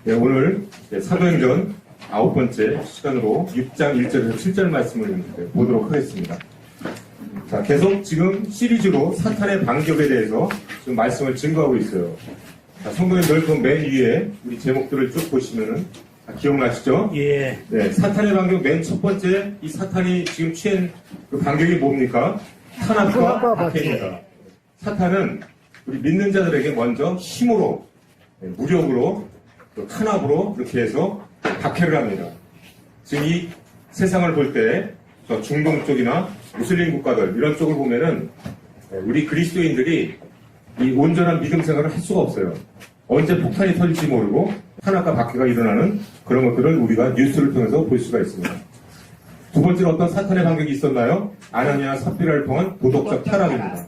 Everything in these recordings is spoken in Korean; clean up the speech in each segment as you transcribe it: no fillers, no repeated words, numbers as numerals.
네, 오늘 사도행전 9번째 시간으로 6장 1절에서 7절 말씀을 보도록 하겠습니다. 자, 계속 지금 시리즈로 사탄의 반격에 대해서 좀 말씀을 증거하고 있어요. 자, 성도님들 그 맨 위에 우리 제목들을 쭉 보시면은 기억나시죠? 예. 네, 사탄의 반격 맨 첫 번째 이 사탄이 지금 취한 그 반격이 뭡니까? 탄압과 박해입니다. 사탄은 우리 믿는 자들에게 먼저 힘으로, 무력으로, 또 탄압으로 이렇게 해서 박해를 합니다. 지금 이 세상을 볼 때 저 중동 쪽이나 무슬림 국가들 이런 쪽을 보면은 우리 그리스도인들이 이 온전한 믿음 생활을 할 수가 없어요. 언제 폭탄이 터질지 모르고 탄압과 박해가 일어나는 그런 것들을 우리가 뉴스를 통해서 볼 수가 있습니다. 두 번째로 어떤 사탄의 반격이 있었나요? 아나니아 삽비라를 통한 도덕적 타락입니다.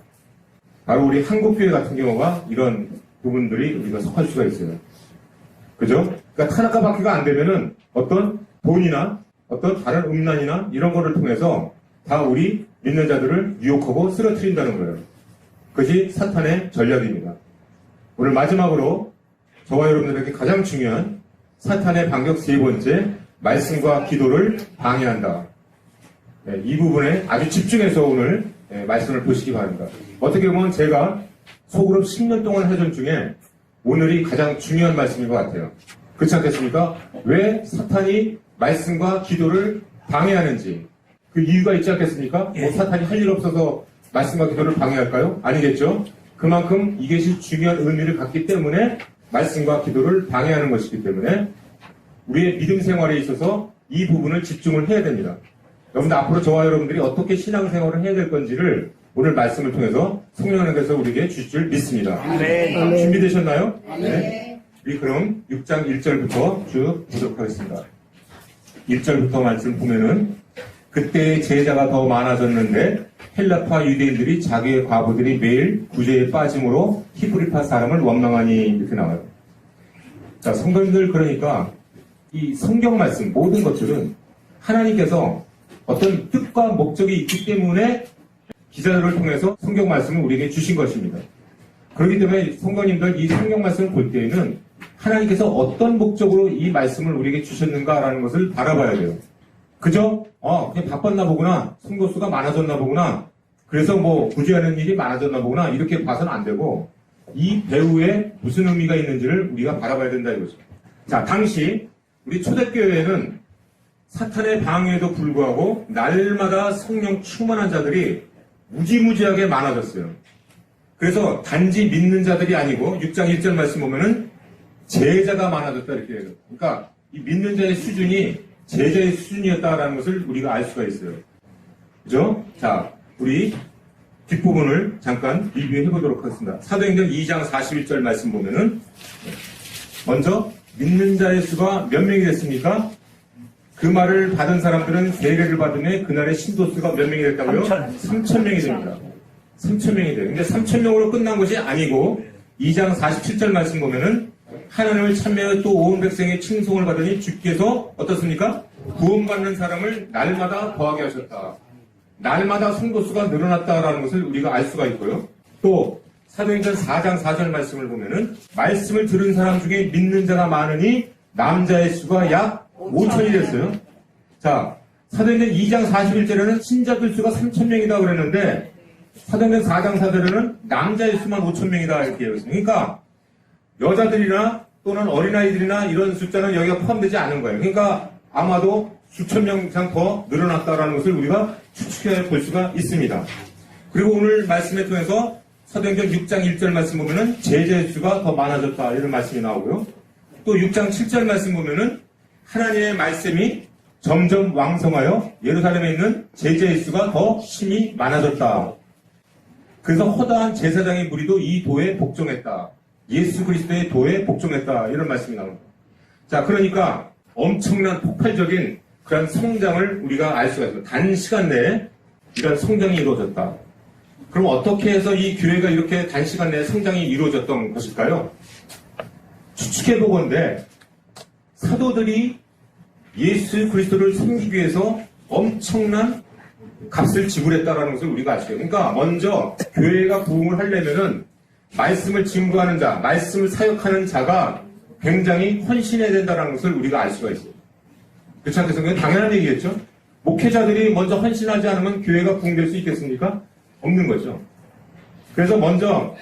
바로 우리 한국교회 같은 경우가 이런 부분들이 우리가 속할 수가 있어요. 그죠? 그러니까 탄압과 박해가 안 되면은 어떤 돈이나 어떤 다른 음란이나 이런 거를 통해서 다 우리 믿는 자들을 유혹하고 쓰러뜨린다는 거예요. 그것이 사탄의 전략입니다. 오늘 마지막으로 저와 여러분들에게 가장 중요한 사탄의 반격 세 번째, 말씀과 기도를 방해한다. 네, 이 부분에 아주 집중해서 오늘 말씀을 보시기 바랍니다. 어떻게 보면 제가 속으로 10년 동안 해전 중에 오늘이 가장 중요한 말씀인 것 같아요. 그렇지 않겠습니까? 왜 사탄이 말씀과 기도를 방해하는지 그 이유가 있지 않겠습니까? 뭐 사탄이 할 일 없어서 말씀과 기도를 방해할까요? 아니겠죠? 그만큼 이것이 중요한 의미를 갖기 때문에 말씀과 기도를 방해하는 것이기 때문에 우리의 믿음 생활에 있어서 이 부분을 집중을 해야 됩니다. 여러분들 앞으로 저와 여러분들이 어떻게 신앙생활을 해야 될 건지를 오늘 말씀을 통해서 성령님께서 우리에게 주실 줄 믿습니다. 아멘. 준비되셨나요? 네. 우리 그럼 6장 1절부터 쭉 보도록 하겠습니다. 1절부터 말씀 보면은 그때 제자가 더 많아졌는데 헬라파 유대인들이 자기의 과부들이 매일 구제에 빠짐으로 히브리파 사람을 원망하니 이렇게 나와요. 자, 성도님들 그러니까 이 성경 말씀 모든 것들은 하나님께서 어떤 뜻과 목적이 있기 때문에 기자들을 통해서 성경 말씀을 우리에게 주신 것입니다. 그렇기 때문에 성도님들 이 성경 말씀을 볼 때에는 하나님께서 어떤 목적으로 이 말씀을 우리에게 주셨는가라는 것을 바라봐야 돼요. 그죠? 그냥 바빴나 보구나. 성도수가 많아졌나 보구나. 그래서 뭐 구제하는 일이 많아졌나 보구나. 이렇게 봐서는 안 되고 이 배후에 무슨 의미가 있는지를 우리가 바라봐야 된다 이거죠. 자, 당시 우리 초대교회에는 사탄의 방해에도 불구하고 날마다 성령 충만한 자들이 무지무지하게 많아졌어요. 그래서 단지 믿는 자들이 아니고 6장 1절 말씀 보면은 제자가 많아졌다 이렇게 해요. 그러니까 이 믿는 자의 수준이 제자의 수준이었다라는 것을 우리가 알 수가 있어요. 그죠? 자, 우리 뒷부분을 잠깐 리뷰해 보도록 하겠습니다. 사도행전 2장 41절 말씀 보면은 먼저 믿는 자의 수가 몇 명이 됐습니까? 그 말을 받은 사람들은 세례를 받으며 그날의 신도수가 몇 명이 됐다고요? 3,000명이 됩니다. 3,000명이 돼요. 근데 3,000명으로 끝난 것이 아니고 2장 47절 말씀 보면은 하나님을 참여하여 또 온 백성의 칭송을 받으니 주께서 어떻습니까? 구원받는 사람을 날마다 더하게 하셨다. 날마다 성도수가 늘어났다라는 것을 우리가 알 수가 있고요. 또 사도행전 4장 4절 말씀을 보면은 말씀을 들은 사람 중에 믿는 자가 많으니 남자의 수가 약 5천이 됐어요. 자, 사도행전 2장 41절에는 신자들 수가 3,000명이다 그랬는데 사도행전 4장 4절에는 남자의 수만 5,000명이다 이렇게 얘기했습니다. 그러니까 여자들이나 또는 어린아이들이나 이런 숫자는 여기가 포함되지 않은 거예요. 그러니까 아마도 수천 명 이상 더 늘어났다라는 것을 우리가 추측해 볼 수가 있습니다. 그리고 오늘 말씀에 통해서 사도행전 6장 1절 말씀 보면은 제자의 수가 더 많아졌다 이런 말씀이 나오고요. 또 6장 7절 말씀 보면은 하나님의 말씀이 점점 왕성하여 예루살렘에 있는 제자의 수가 더 심히 많아졌다. 그래서 허다한 제사장의 무리도 이 도에 복종했다. 예수 그리스도의 도에 복종했다. 이런 말씀이 나옵니다. 자, 그러니까 엄청난 폭발적인 그런 성장을 우리가 알 수가 있습니다. 단시간 내에 이런 성장이 이루어졌다. 그럼 어떻게 해서 이 교회가 이렇게 단시간 내에 성장이 이루어졌던 것일까요? 추측해보건대 사도들이 예수 그리스도를 섬기기 위해서 엄청난 값을 지불했다라는 것을 우리가 아시죠. 그러니까 먼저 교회가 부흥을 하려면은 말씀을 증거하는 자, 말씀을 사역하는 자가 굉장히 헌신해야 된다는 것을 우리가 알 수가 있어요. 그렇지 않겠습니까? 당연한 얘기겠죠? 목회자들이 먼저 헌신하지 않으면 교회가 부흥될 수 있겠습니까? 없는 거죠. 그래서 먼저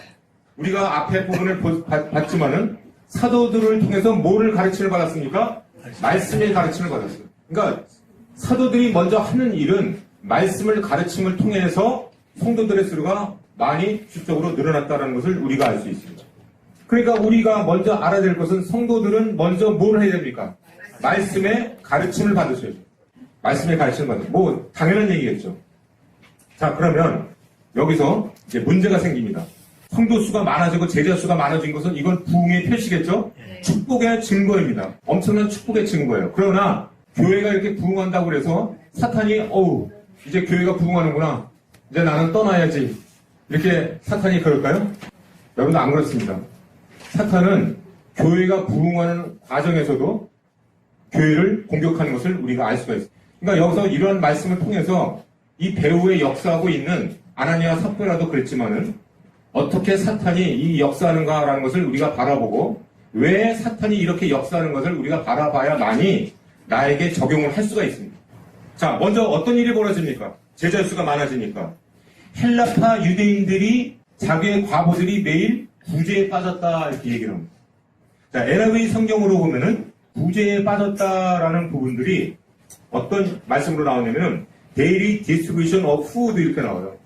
우리가 앞에 부분을 봤지만은 사도들을 통해서 뭐를 가르침을 받았습니까? 말씀의 가르침을 받았어요. 그러니까 사도들이 먼저 하는 일은 말씀을 가르침을 통해서 성도들의 수가 많이 수적으로 늘어났다는 것을 우리가 알 수 있습니다. 그러니까 우리가 먼저 알아야 될 것은 성도들은 먼저 뭘 해야 됩니까? 말씀의 가르침을 받으셔야죠. 말씀의 가르침을 받으셔야죠. 뭐 당연한 얘기겠죠. 자, 그러면 여기서 이제 문제가 생깁니다. 성도 수가 많아지고 제자 수가 많아진 것은 이건 부흥의 표시겠죠? 축복의 증거입니다. 엄청난 축복의 증거예요. 그러나 교회가 이렇게 부흥한다고 해서 사탄이 이제 교회가 부흥하는구나. 이제 나는 떠나야지. 이렇게 사탄이 그럴까요? 여러분 안 그렇습니다. 사탄은 교회가 부흥하는 과정에서도 교회를 공격하는 것을 우리가 알 수가 있어요. 그러니까 여기서 이러한 말씀을 통해서 이 배후에 역사하고 있는 아나니아와 삽비라도 그랬지만은 어떻게 사탄이 이 역사하는가라는 것을 우리가 바라보고 왜 사탄이 이렇게 역사하는 것을 우리가 바라봐야만이 나에게 적용을 할 수가 있습니다. 자, 먼저 어떤 일이 벌어집니까? 제자 수가 많아지니까 헬라파 유대인들이 자기의 과부들이 매일 부재에 빠졌다 이렇게 얘기를 합니다. 자, NIV 성경으로 보면은 부재에 빠졌다라는 부분들이 어떤 말씀으로 나오냐면은 daily distribution of food 이렇게 나와요.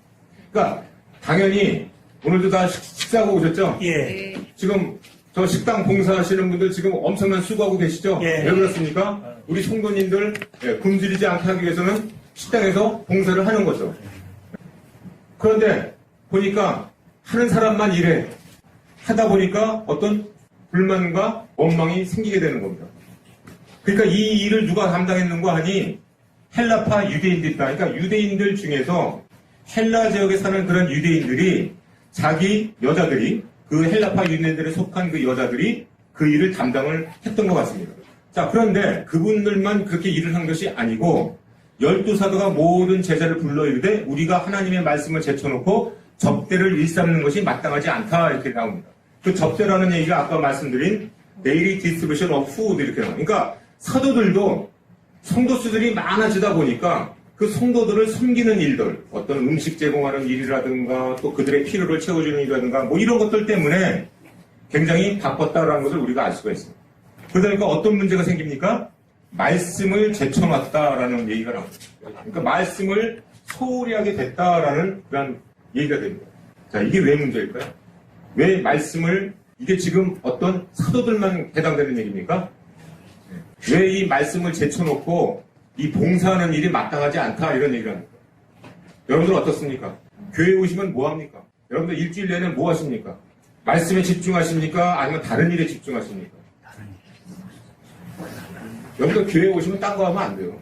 그러니까 당연히 오늘도 다 식사하고 오셨죠? 예. 지금 저 식당 봉사하시는 분들 지금 엄청난 수고하고 계시죠? 예. 왜 그렇습니까? 우리 성도님들 굶주리지 않게 하기 위해서는 식당에서 봉사를 하는 거죠. 그런데 보니까 하는 사람만 일해. 하다 보니까 어떤 불만과 원망이 생기게 되는 겁니다. 그러니까 이 일을 누가 담당했는가 하니 헬라파 유대인들이다. 그러니까 유대인들 중에서 헬라 지역에 사는 그런 유대인들이 자기 여자들이 그 헬라파 유대인들에 속한 그 여자들이 그 일을 담당을 했던 것 같습니다. 자, 그런데 그분들만 그렇게 일을 한 것이 아니고 12사도가 모든 제자를 불러 이르되 우리가 하나님의 말씀을 제쳐놓고 접대를 일삼는 것이 마땅하지 않다 이렇게 나옵니다. 그 접대라는 얘기가 아까 말씀드린 daily distribution of food 이렇게 나옵니다. 그러니까 사도들도 성도수들이 많아지다 보니까 그 성도들을 섬기는 일들, 어떤 음식 제공하는 일이라든가 또 그들의 필요를 채워주는 일이라든가 뭐 이런 것들 때문에 굉장히 바빴다라는 것을 우리가 알 수가 있습니다. 그러니까 어떤 문제가 생깁니까? 말씀을 제쳐놨다라는 얘기가 나옵니다. 그러니까 말씀을 소홀히 하게 됐다라는 그런 얘기가 됩니다. 자, 이게 왜 문제일까요? 왜 말씀을, 이게 지금 어떤 사도들만 해당되는 얘기입니까? 왜 이 말씀을 제쳐놓고 이 봉사하는 일이 마땅하지 않다 이런 얘기를 합니다. 여러분들 어떻습니까? 교회 오시면 뭐 합니까? 여러분들 일주일 내내 뭐 하십니까? 말씀에 집중하십니까? 아니면 다른 일에 집중하십니까? 여러분들 교회 오시면 딴 거 하면 안 돼요.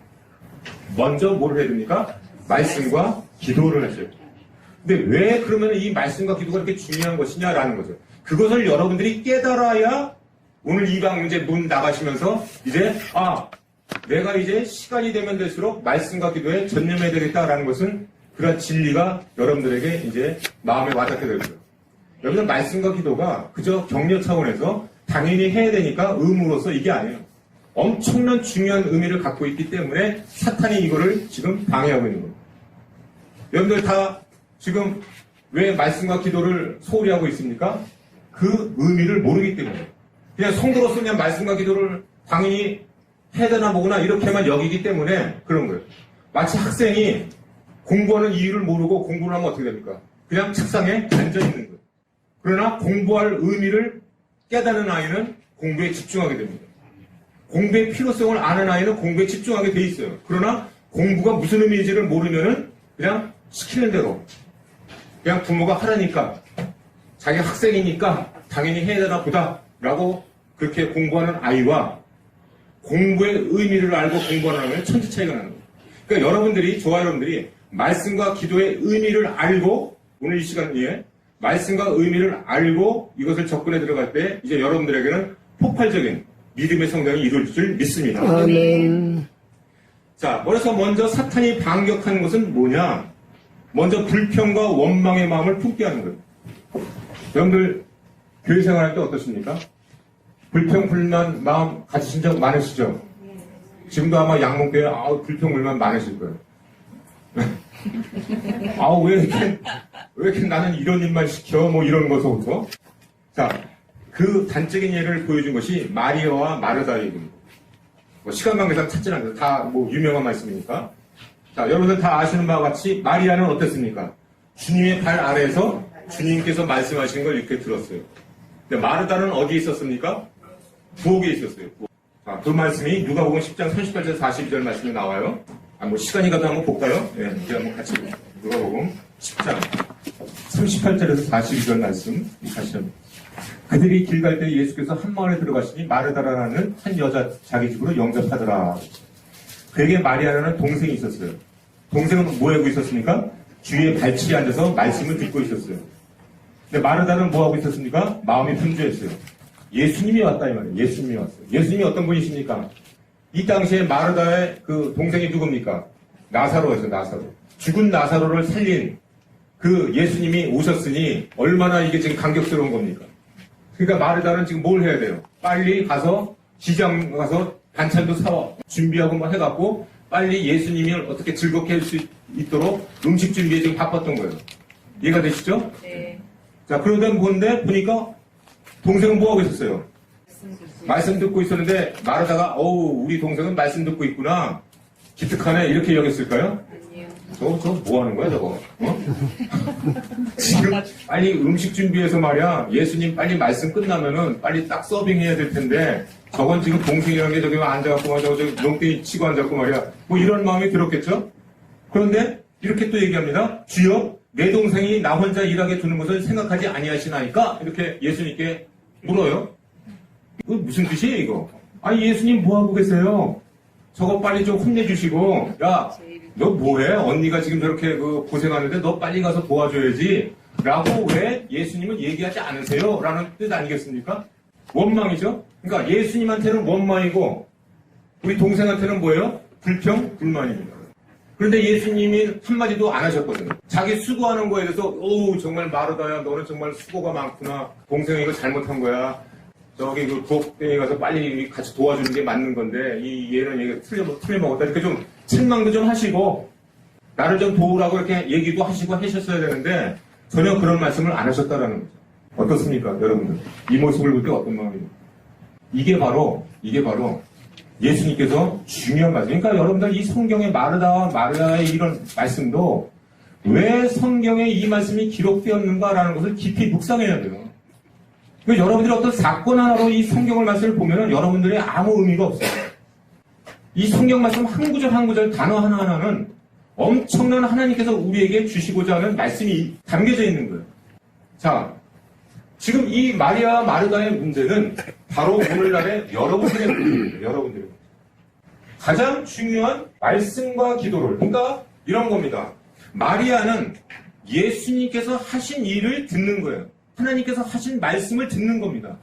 먼저 뭐를 해야 됩니까? 말씀과 기도를 하셔야 돼요. 근데 왜 그러면 이 말씀과 기도가 이렇게 중요한 것이냐라는 거죠. 그것을 여러분들이 깨달아야 오늘 이방 문제 문 나가시면서 이제 내가 이제 시간이 되면 될수록 말씀과 기도에 전념해야 되겠다라는 것은 그런 진리가 여러분들에게 이제 마음에 와닿게 될 거예요. 여러분들 말씀과 기도가 그저 격려 차원에서 당연히 해야 되니까 의무로서 이게 아니에요. 엄청난 중요한 의미를 갖고 있기 때문에 사탄이 이거를 지금 방해하고 있는 겁니다. 여러분들 다 지금 왜 말씀과 기도를 소홀히 하고 있습니까? 그 의미를 모르기 때문에. 그냥 성도로서 그냥 말씀과 기도를 당연히 해야 되나 보구나 이렇게만 여기기 때문에 그런 거예요. 마치 학생이 공부하는 이유를 모르고 공부를 하면 어떻게 됩니까? 그냥 책상에 앉아있는 거예요. 그러나 공부할 의미를 깨닫는 아이는 공부에 집중하게 됩니다. 공부의 필요성을 아는 아이는 공부에 집중하게 돼 있어요. 그러나 공부가 무슨 의미인지를 모르면은 그냥 시키는 대로 그냥 부모가 하라니까 자기 학생이니까 당연히 해야 되나 보다 라고 그렇게 공부하는 아이와 공부의 의미를 알고 공부하는 아이는 천지 차이가 나는 거예요. 그러니까 여러분들이, 저와 여러분들이 말씀과 기도의 의미를 알고 오늘 이 시간에 말씀과 의미를 알고 이것을 접근해 들어갈 때 이제 여러분들에게는 폭발적인 믿음의 성장이 이룰 줄 믿습니다. 아멘. 자, 그래서 먼저 사탄이 반격하는 것은 뭐냐? 먼저 불평과 원망의 마음을 품게 하는 거예요. 여러분들 교회 생활할 때 어떻습니까? 불평불만 마음 가지신 적 많으시죠? 지금도 아마 양문교회 불평불만 많으실 거예요. 왜 이렇게 나는 이런 일만 시켜? 뭐 이런 것부터. 자, 그 단적인 예를 보여준 것이 마리아와 마르다의 얘기입니다. 뭐 시간 관계상 찾진 않아요. 다 뭐 유명한 말씀이니까. 자, 여러분들 다 아시는 바와 같이 마리아는 어땠습니까? 주님의 발 아래에서 주님께서 말씀하시는 걸 이렇게 들었어요. 근데 마르다는 어디에 있었습니까? 부엌에 있었어요. 부엌. 자, 그 말씀이 누가복음 10장 38절 42절 말씀이 나와요. 뭐 시간이 가도 한번 볼까요? 예, 이제 한번 같이 누가복음 10장 38절에서 42절 말씀 다시 한번. 그들이 길 갈 때 예수께서 한 마을에 들어가시니 마르다라는 한 여자 자기 집으로 영접하더라. 그에게 마리아라는 동생이 있었어요. 동생은 뭐 하고 있었습니까? 주위에 발치에 앉아서 말씀을 듣고 있었어요. 근데 마르다는 뭐 하고 있었습니까? 마음이 분주했어요. 예수님이 왔다 이 말이에요. 예수님이 왔어요. 예수님이 어떤 분이십니까? 이 당시에 마르다의 그 동생이 누굽니까? 나사로였어요. 나사로. 죽은 나사로를 살린 그 예수님이 오셨으니 얼마나 이게 지금 감격스러운 겁니까? 그러니까 마르다는 지금 뭘 해야 돼요? 빨리 가서 시장 가서 반찬도 사와 준비하고 뭐 해갖고 빨리 예수님을 어떻게 즐겁게 할 수 있도록 음식 준비에 지금 바빴던 거예요. 이해가 되시죠? 네. 자, 그러다 보니까 동생은 뭐 하고 있었어요? 말씀 듣고 있었는데 마르다가 우리 동생은 말씀 듣고 있구나. 기특하네 이렇게 여겼을까요? 아니요. 저 뭐 하는 거야 저거? 지금 빨리 음식 준비해서 말이야 예수님 빨리 말씀 끝나면은 빨리 딱 서빙해야 될 텐데 저건 지금 동생이라는 게 저기 앉아갖고 막 저기 농땡이 치고 앉았고 말이야 뭐 이런 마음이 들었겠죠? 그런데 이렇게 또 얘기합니다. 주여 내 동생이 나 혼자 일하게 두는 것을 생각하지 아니하시나이까? 이렇게 예수님께 물어요. 이거 무슨 뜻이에요 이거? 아니 예수님 뭐 하고 계세요? 저거 빨리 좀 혼내주시고 야 너 뭐해? 언니가 지금 저렇게 고생하는데 너 빨리 가서 도와줘야지 라고 왜 예수님은 얘기하지 않으세요? 라는 뜻 아니겠습니까? 원망이죠? 그러니까 예수님한테는 원망이고 우리 동생한테는 뭐예요? 불평, 불만입니다. 그런데 예수님이 한마디도 안 하셨거든요. 자기 수고하는 거에 대해서 정말 마르다야 너는 정말 수고가 많구나. 동생이 이거 잘못한 거야. 저기 부엌에 가서 빨리 같이 도와주는 게 맞는 건데 이 얘는 얘가 틀려먹었다. 이렇게 좀 책망도 좀 하시고 나를 좀 도우라고 이렇게 얘기도 하시고 하셨어야 되는데 전혀 그런 말씀을 안 하셨다라는 거죠. 어떻습니까, 여러분들? 이 모습을 볼 때 어떤 마음입니까? 이게 바로 예수님께서 중요한 말씀. 그러니까 여러분들 이 성경의 마르다와 마리아의 이런 말씀도 왜 성경에 이 말씀이 기록되었는가라는 것을 깊이 묵상해야 돼요. 여러분들이 어떤 사건 하나로 이 성경을 말씀을 보면은 여러분들의 아무 의미가 없어요. 이 성경 말씀 한 구절 한 구절 단어 하나하나는 엄청난 하나님께서 우리에게 주시고자 하는 말씀이 담겨져 있는 거예요. 자, 지금 이 마리아와 마르다의 문제는 바로 오늘날의 여러분들의 문제입니다. 여러분들의 문제. 가장 중요한 말씀과 기도를, 그러니까 이런 겁니다. 마리아는 예수님께서 하신 일을 듣는 거예요. 하나님께서 하신 말씀을 듣는 겁니다.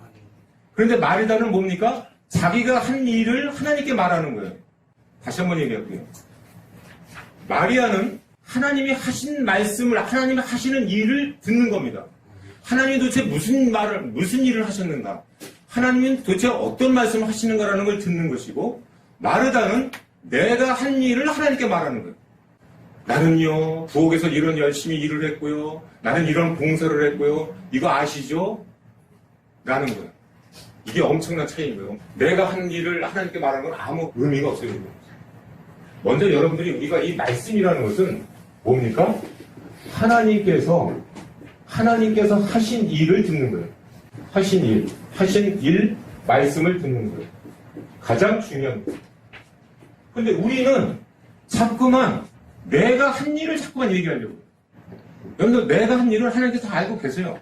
그런데 마리다는 뭡니까? 자기가 한 일을 하나님께 말하는 거예요. 다시 한번 얘기할게요. 마리아는 하나님이 하신 말씀을, 하나님이 하시는 일을 듣는 겁니다. 하나님이 도대체 무슨 일을 하셨는가? 하나님은 도대체 어떤 말씀을 하시는가라는 걸 듣는 것이고, 마르다는 내가 한 일을 하나님께 말하는 거예요. 나는요, 부엌에서 이런 열심히 일을 했고요. 나는 이런 봉사를 했고요. 이거 아시죠? 라는 거예요. 이게 엄청난 차이인 거예요. 내가 한 일을 하나님께 말하는 건 아무 의미가 없어요. 먼저 여러분들이 우리가 이 말씀이라는 것은 뭡니까? 하나님께서 하신 일을 듣는 거예요. 하신 일, 말씀을 듣는 거예요. 가장 중요한 거예요. 근데 우리는 자꾸만 내가 한 일을 자꾸만 얘기하려고. 여러분들 내가 한 일을 하나님께서 다 알고 계세요.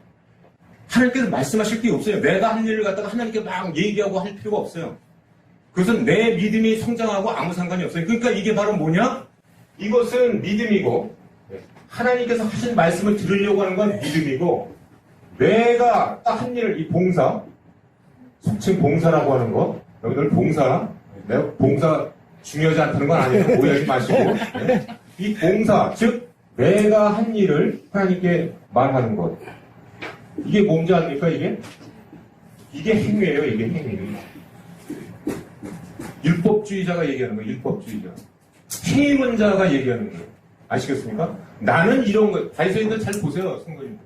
하나님께서 말씀하실 게 없어요. 내가 한 일을 갖다가 하나님께 막 얘기하고 할 필요가 없어요. 그것은 내 믿음이 성장하고 아무 상관이 없어요. 그러니까 이게 바로 뭐냐? 이것은 믿음이고 하나님께서 하신 말씀을 들으려고 하는 건 믿음이고 내가 딱 한 일을 이 봉사 속칭 봉사라고 하는 거 여러분들 내가 봉사 중요하지 않다는 건 아니에요. 오해하지 마시고 네. 이 봉사 즉 내가 한 일을 하나님께 말하는 것 이게 뭔지 아십니까 이게? 이게 행위예요, 이게 행위. 율법주의자가 얘기하는 거예요, 율법주의자. 행위론자가 얘기하는 거예요. 아시겠습니까? 나는 이런 거, 바리새인들 잘 보세요, 성도님들.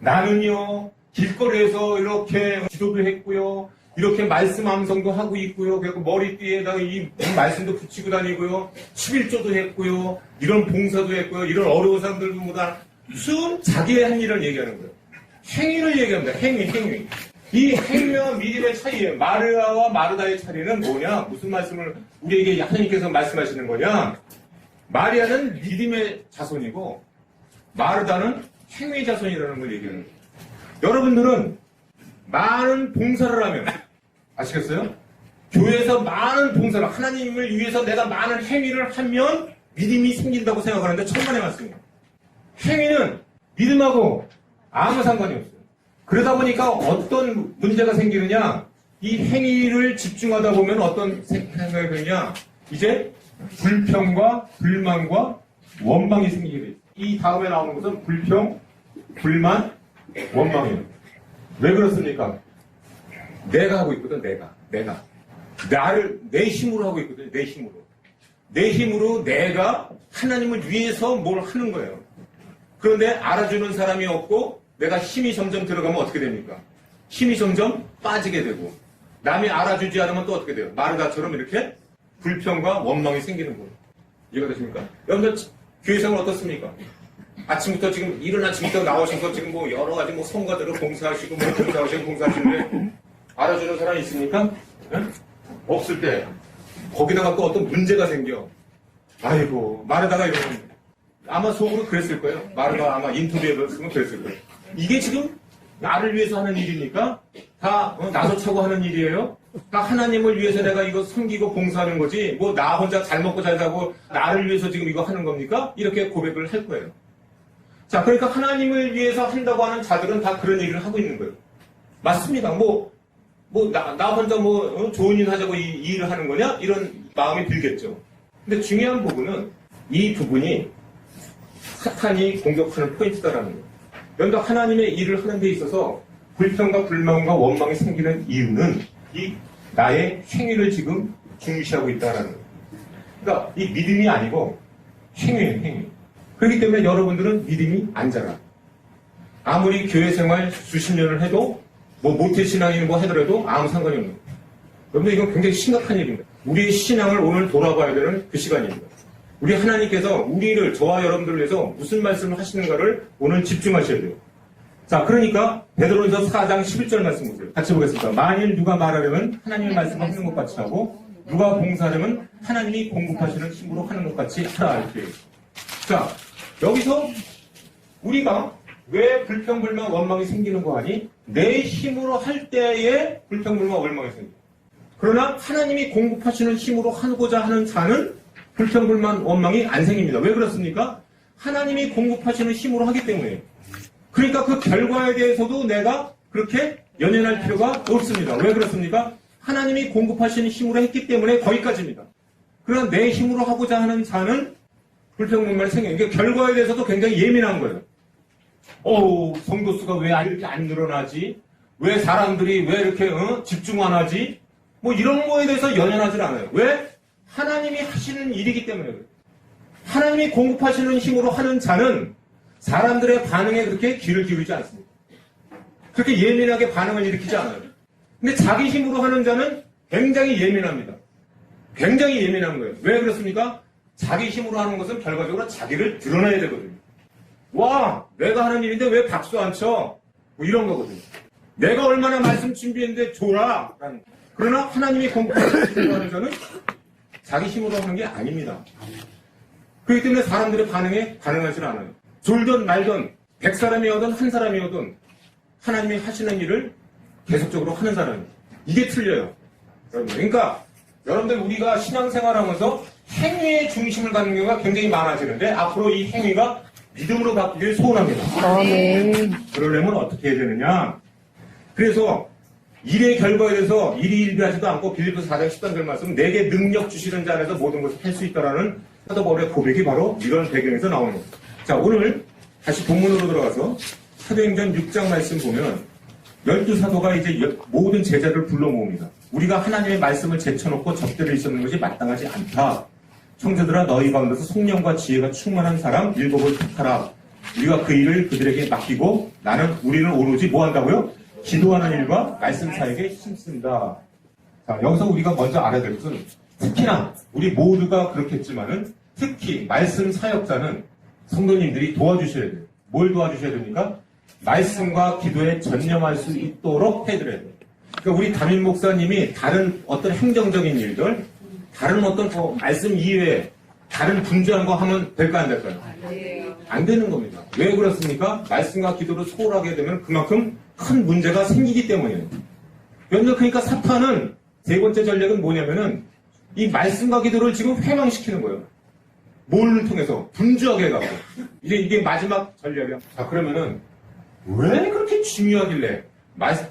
나는요, 길거리에서 이렇게 기도도 했고요, 이렇게 말씀 암송도 하고 있고요, 그리고 머리띠에다가 이 말씀도 붙이고 다니고요, 11조도 했고요, 이런 봉사도 했고요, 이런 어려운 사람들보다 무슨 자기의 한 일을 얘기하는 거예요. 행위를 얘기합니다. 행위. 이 행위와 믿음의 차이예요. 마르아와 마르다의 차이는 뭐냐? 무슨 말씀을 우리에게 하나님께서 말씀하시는 거냐? 마리아는 믿음의 자손이고 마르다는 행위의 자손이라는 걸 얘기하는 거예요. 여러분들은 많은 봉사를 하면 아시겠어요? 교회에서 많은 봉사를 하나님을 위해서 내가 많은 행위를 하면 믿음이 생긴다고 생각하는데 천만의 말씀이에요. 행위는 믿음하고 아무 상관이 없어요. 그러다 보니까 어떤 문제가 생기느냐, 이 행위를 집중하다 보면 어떤 생각이 드느냐, 이제 불평과 불만과 원망이 생기게 돼요. 이 다음에 나오는 것은 불평, 불만, 원망이에요. 왜 그렇습니까? 내가 하고 있거든, 내가. 나를 내 힘으로 하고 있거든, 내 힘으로. 내 힘으로 내가 하나님을 위해서 뭘 하는 거예요. 그런데 알아주는 사람이 없고 내가 힘이 점점 들어가면 어떻게 됩니까? 힘이 점점 빠지게 되고 남이 알아주지 않으면 또 어떻게 돼요? 마르다처럼 이렇게 불평과 원망이 생기는 거예요. 이해가 되십니까? 여러분들 교회생활 어떻습니까? 아침부터 지금 이른 아침부터 나오셔서 지금 뭐 여러 가지 뭐 성가들을 봉사하시고 뭐 봉사하시는데 알아주는 사람이 있습니까? 네? 없을 때 거기다가 또 어떤 문제가 생겨. 아이고 마르다가 이러면 아마 속으로 그랬을 거예요. 마르다 아마 인터뷰에 봤으면 그랬을 거예요. 이게 지금 나를 위해서 하는 일입니까? 다 나도 차고 하는 일이에요? 다 하나님을 위해서 내가 이거 섬기고 봉사하는 거지 뭐 나 혼자 잘 먹고 잘 사고 나를 위해서 지금 이거 하는 겁니까? 이렇게 고백을 할 거예요. 자, 그러니까 하나님을 위해서 한다고 하는 자들은 다 그런 얘기를 하고 있는 거예요. 맞습니다. 나 혼자 좋은 일 하자고 이 일을 하는 거냐? 이런 마음이 들겠죠. 근데 중요한 부분은 이 부분이 사탄이 공격하는 포인트다라는 거예요. 여러분들 하나님의 일을 하는 데 있어서 불평과 불만과 원망이 생기는 이유는 이 나의 행위를 지금 중시하고 있다라는 거예요. 그러니까 이 믿음이 아니고 행위예요, 행위. 그렇기 때문에 여러분들은 믿음이 안 자라. 아무리 교회 생활 수십 년을 해도 모태신앙이 하더라도 아무 상관이 없는 거예요. 여러분들 이건 굉장히 심각한 일입니다. 우리의 신앙을 오늘 돌아봐야 되는 그 시간입니다. 우리 하나님께서 우리를 저와 여러분들을 위해서 무슨 말씀을 하시는가를 오늘 집중하셔야 돼요. 자, 그러니까 베드로전서 4장 11절 말씀 보세요. 같이 보겠습니다. 만일 누가 말하려면 하나님의 말씀을 하는 것 같이 하고 누가 봉사하려면 하나님이 공급하시는 힘으로 하는 것 같이 하라 이렇게. 자, 여기서 우리가 왜 불평불만 원망이 생기는 거 아니? 내 힘으로 할 때에 불평불만 원망이 생겨요. 그러나 하나님이 공급하시는 힘으로 하고자 하는 자는 불평불만 원망이 안 생깁니다. 왜 그렇습니까? 하나님이 공급하시는 힘으로 하기 때문에. 그러니까 그 결과에 대해서도 내가 그렇게 연연할 필요가 없습니다. 왜 그렇습니까? 하나님이 공급하시는 힘으로 했기 때문에 거기까지입니다. 그러나 내 힘으로 하고자 하는 자는 불평불만이 생겨요. 그러니까 결과에 대해서도 굉장히 예민한 거예요. 성도 수가 왜 이렇게 안 늘어나지? 왜 사람들이 왜 이렇게 집중 안 하지? 이런 거에 대해서 연연하지 않아요. 왜? 하나님이 하시는 일이기 때문에 그래요. 하나님이 공급하시는 힘으로 하는 자는 사람들의 반응에 그렇게 귀를 기울이지 않습니다. 그렇게 예민하게 반응을 일으키지 않아요. 근데 자기 힘으로 하는 자는 굉장히 예민합니다. 굉장히 예민한 거예요. 왜 그렇습니까? 자기 힘으로 하는 것은 결과적으로 자기를 드러내야 되거든요. 와, 내가 하는 일인데 왜 박수 안 쳐? 이런 거거든요. 내가 얼마나 말씀 준비했는데 줘라. 그러나 하나님이 공급하시는 하는 자는 자기 힘으로 하는 게 아닙니다. 그렇기 때문에 사람들의 반응에 반응하지 않아요. 졸든 말든 100사람이어든 1사람이어든 하나님이 하시는 일을 계속적으로 하는 사람이에요. 이게 틀려요. 여러분들. 그러니까 여러분들 우리가 신앙생활하면서 행위의 중심을 갖는 경우가 굉장히 많아지는데 앞으로 이 행위가 믿음으로 바뀌길 소원합니다. 네. 그러려면 어떻게 해야 되느냐? 그래서 일의 결과에 대해서 일이 일비하지도 않고 빌립보서 4장 10절 말씀 내게 능력 주시는 자 안에서 모든 것을 할 수 있다라는 사도 바울의 고백이 바로 이런 배경에서 나오는 겁니다. 자, 오늘 다시 본문으로 들어가서 사도행전 6장 말씀 보면 12사도가 이제 모든 제자를 불러 모읍니다. 우리가 하나님의 말씀을 제쳐놓고 접대를 있었는 것이 마땅하지 않다. 형제들아 너희 가운데서 성령과 지혜가 충만한 사람 7을 택하라. 우리가 그 일을 그들에게 맡기고 우리는 오로지 뭐 한다고요? 기도하는 일과 말씀 사역에 힘쓴다. 자, 여기서 우리가 먼저 알아야 될 것은 특히나 우리 모두가 그렇겠지만은 특히 말씀 사역자는 성도님들이 도와주셔야 돼요. 뭘 도와주셔야 됩니까? 말씀과 기도에 전념할 수 있도록 해드려야 돼요. 그러니까 우리 담임 목사님이 다른 어떤 행정적인 일들, 다른 어떤 말씀 이외에 다른 분주한 거 하면 될까 안 될까요? 안 되는 겁니다. 왜 그렇습니까? 말씀과 기도를 소홀하게 되면 그만큼 큰 문제가 생기기 때문이에요. 그러니까 사탄은 세 번째 전략은 뭐냐면은 이 말씀과 기도를 지금 회망시키는 거예요. 뭘 통해서? 분주하게 해가지고. 이게 마지막 전략이야. 자, 그러면은 왜 그렇게 중요하길래?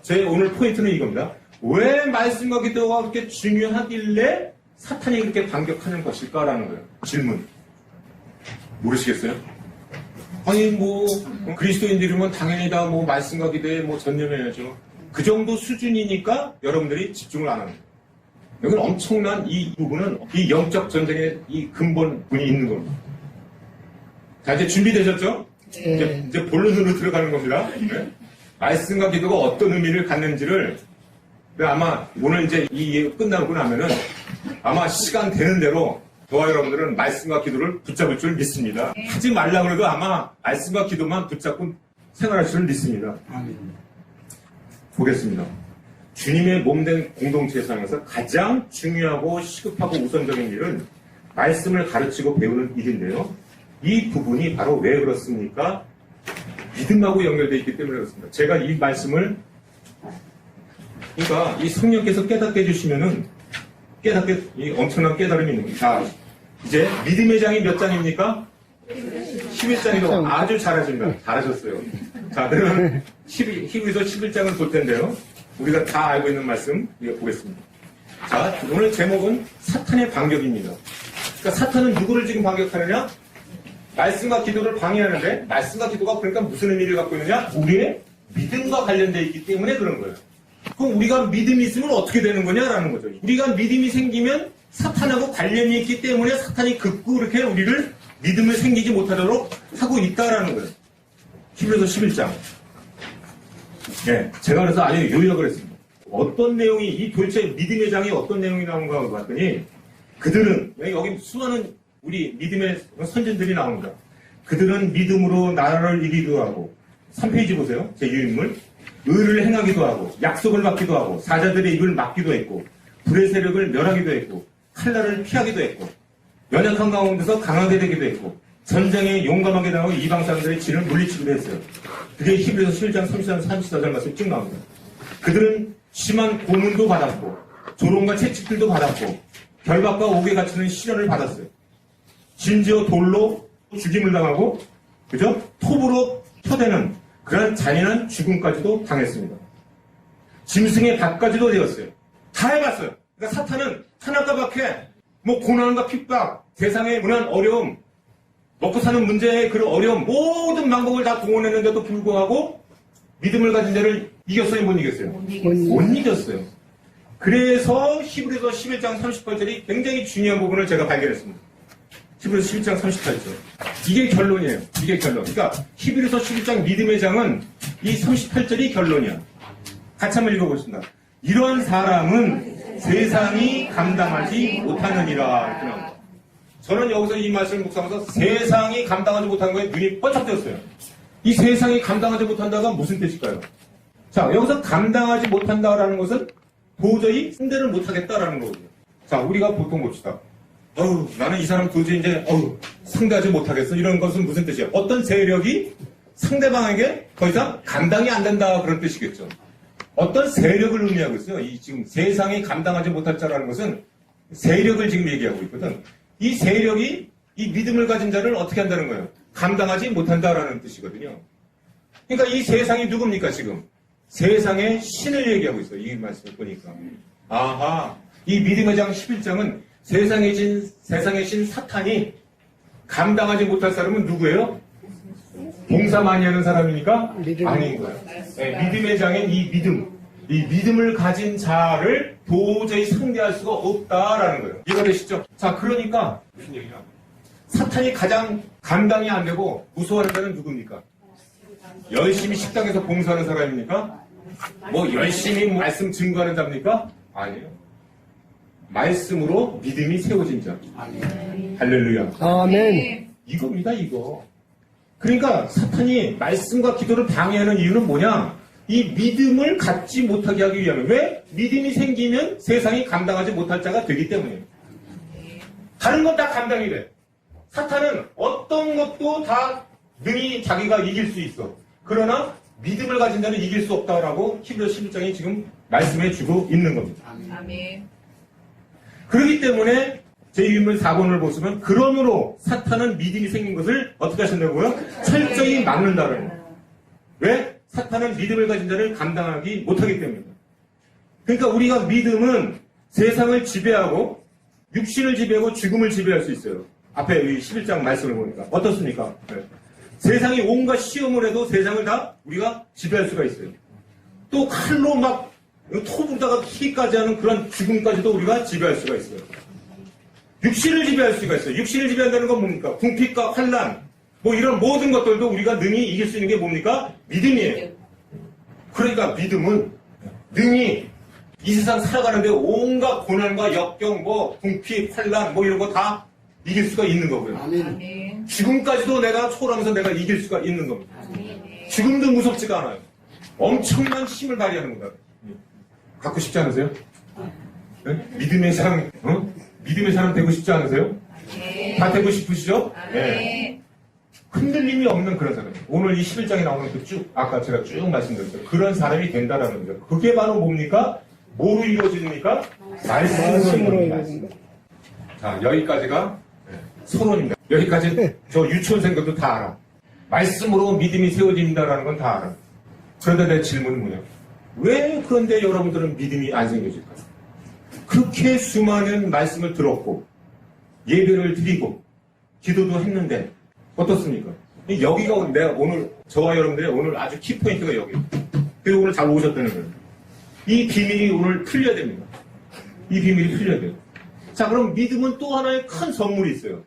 제 오늘 포인트는 이겁니다. 왜 말씀과 기도가 그렇게 중요하길래 사탄이 그렇게 반격하는 것일까라는 거예요. 질문. 모르시겠어요? 아니 그리스도인들이면 당연히 다 말씀과 기도에 전념해야죠. 그 정도 수준이니까 여러분들이 집중을 안 하는 거예요. 여기는 엄청난 이 부분은 이 영적 전쟁의 이 근본분이 있는 겁니다. 자, 이제 준비되셨죠? 네. 이제 본론으로 들어가는 겁니다. 네. 말씀과 기도가 어떤 의미를 갖는지를 아마 오늘 이제 이 예가 끝나고 나면은 아마 시간 되는 대로 저와 여러분들은 말씀과 기도를 붙잡을 줄 믿습니다. 하지 말라고 해도 아마 말씀과 기도만 붙잡고 생활할 줄 믿습니다. 보겠습니다. 주님의 몸된 공동체상에서 가장 중요하고 시급하고 우선적인 일은 말씀을 가르치고 배우는 일인데요. 이 부분이 바로 왜 그렇습니까? 믿음하고 연결되어 있기 때문에 그렇습니다. 제가 이 말씀을 그러니까 이 성령께서 깨닫게 해주시면은 이 엄청난 깨달음이 있는 거예요. 자, 이제 믿음의 장이 몇 장입니까? 11장이라고 아주 잘하십니다. 잘하셨어요. 자, 그러면 히브리서 11장을 볼 텐데요. 우리가 다 알고 있는 말씀 우리가 보겠습니다. 자, 오늘 제목은 사탄의 반격입니다. 그러니까 사탄은 누구를 지금 반격하느냐? 말씀과 기도를 방해하는데 말씀과 기도가 그러니까 무슨 의미를 갖고 있느냐? 우리의 믿음과 관련되어 있기 때문에 그런 거예요. 그럼 우리가 믿음이 있으면 어떻게 되는 거냐라는 거죠. 우리가 믿음이 생기면 사탄하고 관련이 있기 때문에 사탄이 극구 이렇게 우리를 믿음을 생기지 못하도록 하고 있다라는 거예요. 히브리서 11장. 네, 제가 그래서 아주 요약을 했습니다. 어떤 내용이 이 도대체 믿음의 장이 어떤 내용이 나온가 봤더니 그들은 여기 수많은 우리 믿음의 선진들이 나옵니다. 그들은 믿음으로 나라를 이기기도 하고 3페이지 보세요. 제 유인물. 의를 행하기도 하고 약속을 받기도 하고 사자들의 입을 막기도 했고 불의 세력을 멸하기도 했고 칼날을 피하기도 했고 연약한 가운데서 강하게 되기도 했고 전쟁에 용감하게 나오고 이방 사람들의 진을 물리치기도 했어요. 그게 히브리서 11장 33, 34절 말씀 쭉 나옵니다. 그들은 심한 고문도 받았고 조롱과 채찍들도 받았고 결박과 옥에 갇히는 시련을 받았어요. 심지어 돌로 죽임을 당하고 그죠? 톱으로 쳐대는 그런 잔인한 죽음까지도 당했습니다. 짐승의 밥까지도 되었어요. 다 해봤어요. 그러니까 사탄은 하나가 밖에 고난과 핍박, 세상의 문한 어려움, 먹고 사는 문제의 그런 어려움, 모든 방법을 다 동원했는데도 불구하고 믿음을 가진 자를 이겼어요? 못 이겼어요? 못 이겼어요. 그래서 히브리서 11장 38절이 굉장히 중요한 부분을 제가 발견했습니다. 히브리서 11장 38절. 이게 결론이에요. 이게 결론. 그러니까 히브리서 11장 믿음의 장은 이 38절이 결론이야. 같이 한번 읽어보겠습니다. 이런 사람은 세상이 감당하지 못하느니라. 이렇게 나옵니다. 저는 여기서 이 말씀을 묵상하면서 세상이 감당하지 못하는 거에 눈이 번쩍 뜨였어요. 이 세상이 감당하지 못한다가 무슨 뜻일까요? 자, 여기서 감당하지 못한다라는 것은 도저히 상대를 못하겠다라는 거거든요. 자, 우리가 보통 봅시다. 나는 이 사람 도저히 이제, 상대하지 못하겠어. 이런 것은 무슨 뜻이에요? 어떤 세력이 상대방에게 더 이상 감당이 안 된다. 그런 뜻이겠죠. 어떤 세력을 의미하고 있어요. 이 지금 세상이 감당하지 못할 자라는 것은 세력을 지금 얘기하고 있거든. 이 세력이 이 믿음을 가진 자를 어떻게 한다는 거예요? 감당하지 못한다라는 뜻이거든요. 그러니까 이 세상이 누굽니까, 지금? 세상의 신을 얘기하고 있어요. 이 말씀을 보니까. 아하. 이 믿음의 장 11장은 세상의 신 사탄이 감당하지 못할 사람은 누구예요? 봉사 많이 하는 사람이니까? 아닌 거예요. 네, 믿음의 장인 이 믿음을 가진 자를 도저히 상대할 수가 없다라는 거예요. 이해가 되시죠? 자, 그러니까 무슨 얘기냐? 사탄이 가장 감당이 안 되고 무서워하는 자는 누굽니까? 열심히 식당에서 봉사하는 사람입니까? 뭐 열심히 말씀 증거하는 자입니까? 아니에요. 말씀으로 믿음이 세워진 자. 할렐루야. 아멘. 이겁니다, 이거. 그러니까 사탄이 말씀과 기도를 방해하는 이유는 뭐냐? 이 믿음을 갖지 못하게 하기 위함이에요. 왜? 믿음이 생기면 세상이 감당하지 못할 자가 되기 때문이에요. 다른 건 다 감당이 돼. 사탄은 어떤 것도 다 능히 자기가 이길 수 있어. 그러나 믿음을 가진 자는 이길 수 없다라고 히브리서 11장이 지금 말씀해 주고 있는 겁니다. 아멘. 그렇기 때문에 제1문 4번을 보시면 그러므로 사탄은 믿음이 생긴 것을 어떻게 하신다고요? 철저히 막는다는 거예요. 왜? 사탄은 믿음을 가진 자를 감당하기 못하기 때문입니다. 그러니까 우리가 믿음은 세상을 지배하고 육신을 지배하고 죽음을 지배할 수 있어요. 앞에 이 11장 말씀을 보니까 어떻습니까? 네. 세상이 온갖 시험을 해도 세상을 다 우리가 지배할 수가 있어요. 또 칼로 막 토부다가 키까지 하는 그런 죽음까지도 우리가 지배할 수가 있어요. 육신을 지배할 수가 있어요. 육신을 지배한다는 건 뭡니까? 궁핍과 환난, 뭐 이런 모든 것들도 우리가 능히 이길 수 있는 게 뭡니까? 믿음이에요. 그러니까 믿음은 능히 이 세상 살아가는데 온갖 고난과 역경, 뭐 궁핍, 환난, 뭐 이런 거 다 이길 수가 있는 거고요. 아멘. 죽음까지도 내가 초월하면서 내가 이길 수가 있는 겁니다. 아멘. 죽음도 무섭지가 않아요. 엄청난 힘을 발휘하는 겁니다. 갖고 싶지 않으세요? 네? 믿음의 사람, 믿음의 사람 되고 싶지 않으세요? 네. 다 되고 싶으시죠? 네. 흔들림이 없는 그런 사람. 오늘 이 11장에 나오는 그 쭉, 아까 제가 쭉 말씀드렸어요. 그런 사람이 된다라는 거죠. 그게 바로 뭡니까? 뭐로 이루어집니까? 말씀으로 이루어집니다. 자, 여기까지가 서론입니다. 여기까지 저 유치원생 것도 다 알아. 말씀으로 믿음이 세워진다라는 건 다 알아. 그런데 내 질문은 뭐냐? 왜 그런데 여러분들은 믿음이 안 생겨질까요? 그렇게 수많은 말씀을 들었고 예배를 드리고 기도도 했는데 어떻습니까? 여기가 내가 오늘 저와 여러분들의 오늘 아주 키포인트가 여기예요. 그리고 오늘 잘 오셨다는 거예요. 이 비밀이 오늘 풀려야 됩니다. 이 비밀이 풀려야 돼요. 자, 그럼 믿음은 또 하나의 큰 선물이 있어요.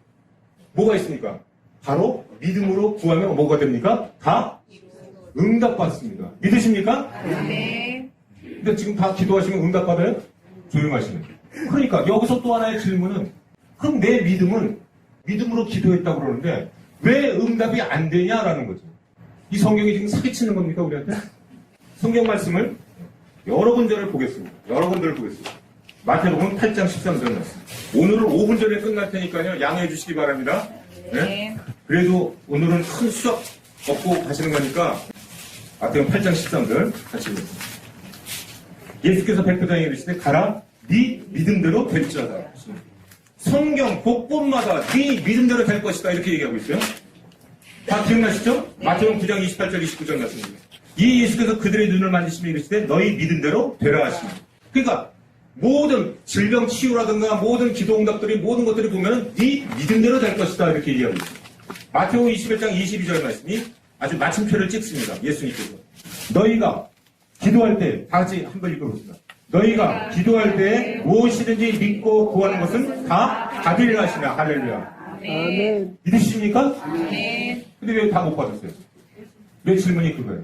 뭐가 있습니까? 바로 믿음으로 구하면 뭐가 됩니까? 다 응답받습니다. 믿으십니까? 네. 근데 지금 다 기도하시면 응답받아요? 조용하시면. 그러니까 여기서 또 하나의 질문은 그럼 내 믿음은 믿음으로 기도했다고 그러는데 왜 응답이 안 되냐라는 거죠. 이 성경이 지금 사기치는 겁니까 우리한테? 성경 말씀을 여러 군데를 보겠습니다. 마태복음 8장 13절 말씀. 오늘은 5분 전에 끝날 테니까요. 양해해 주시기 바랍니다. 네? 그래도 오늘은 큰 수업 얻고 가시는 거니까 마태복음 8장 13절 같이 보겠습니다. 예수께서 백부장에 이르시되 가라 네 믿음대로 될지어다. 성경 곳곳마다 네 믿음대로 될 것이다 이렇게 얘기하고 있어요. 다 기억나시죠? 네. 마태복음 9장 28절 29절 말씀입니다. 이 예수께서 그들의 눈을 만지시며 이르시되 너희 믿음대로 되라 하시니. 그러니까 모든 질병 치유라든가 모든 기도 응답들이 모든 것들이 보면 네 믿음대로 될 것이다 이렇게 얘기하고 있어요. 마태복음 21장 22절 말씀이 아주 마침표를 찍습니다. 예수님께서 너희가 기도할 때 다 같이 한번 읽어보겠습니다. 너희가 기도할 때 무엇이든지 믿고 구하는 것은 다 받으리라 하시나. 할렐루야. 아멘. 믿으십니까? 네. 근데 왜 다 못 받았어요? 내 질문이 그거예요.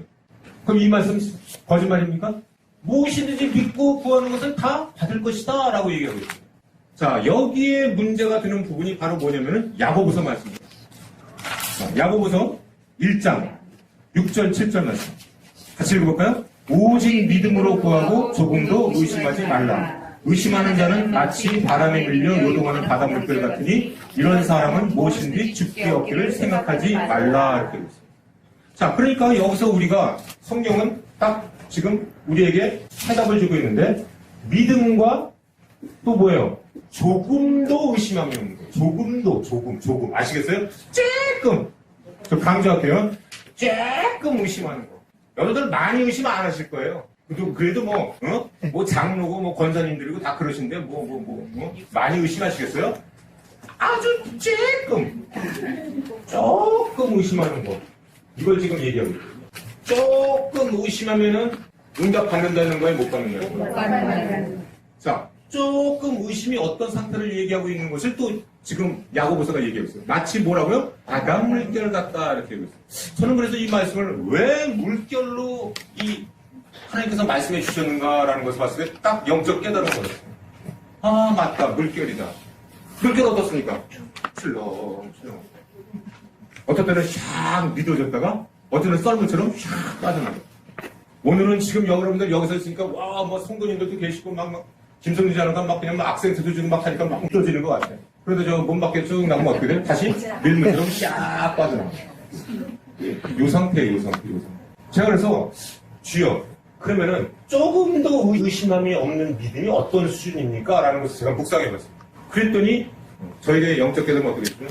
그럼 이 말씀 거짓말입니까? 무엇이든지 믿고 구하는 것은 다 받을 것이다 라고 얘기하고 있어요. 자, 여기에 문제가 되는 부분이 바로 뭐냐면은 야고보서 말씀입니다. 자, 야고보서 1장 6절 7절 말씀 같이 읽어볼까요? 오직 믿음으로 구하고 조금도 의심하지 말라. 의심하는 자는 마치 바람에 밀려 요동하는 바닷물결 같으니 이런 사람은 무엇인지 죽게 얻기를 생각하지 말라 이렇게 되어 있습니다. 자, 그러니까 여기서 우리가 성경은 딱 지금 우리에게 해답을 주고 있는데 믿음과 또 뭐예요? 조금도 의심하면 없는 거예요. 조금 아시겠어요? 조금 저 강조할게요. 조금 의심하는 거. 여러분들 많이 의심 안 하실 거예요. 그래도 뭐 장로고 뭐 권사님들이고 다 그러신데 많이 의심하시겠어요? 아주 조금 의심하는 거. 이걸 지금 얘기하고 있거든요. 조금 의심하면은 응답 받는다는 거예요, 못 받는다는 거예요? 자, 조금 의심이 어떤 상태를 얘기하고 있는 것을 또 지금 야고보서가 얘기하고 있어요. 마치 뭐라고요? 바다 물결 같다 이렇게 얘기하고 있어요. 저는 그래서 이 말씀을 왜 물결로 이 하나님께서 말씀해 주셨는가라는 것을 봤을 때 딱 영적 깨달은 거예요. 아 맞다, 물결이다. 물결 어떻습니까? 출렁출렁. 어떤 때는 샥 믿어졌다가 어떤 때는 썰물처럼 샥 빠져나가. 오늘은 지금 여러분들 여기서 있으니까 와 뭐 성도님들도 계시고 막 김성주 자는가 막 그냥 막 악센트도 주고 막 하니까 막 웃겨지는 것 같아요. 그래도 저 몸 밖에 쭉 나가면 어떻게 돼요? 다시 밀물처럼 샥 빠져나가. 요 상태예요, 요 상태. 제가 그래서 주여 그러면은 조금 더 의심함이 없는 믿음이 어떤 수준입니까? 라는 것을 제가 묵상해봤어요. 그랬더니 저에게 영적 깨달음은 어떻게 했어요?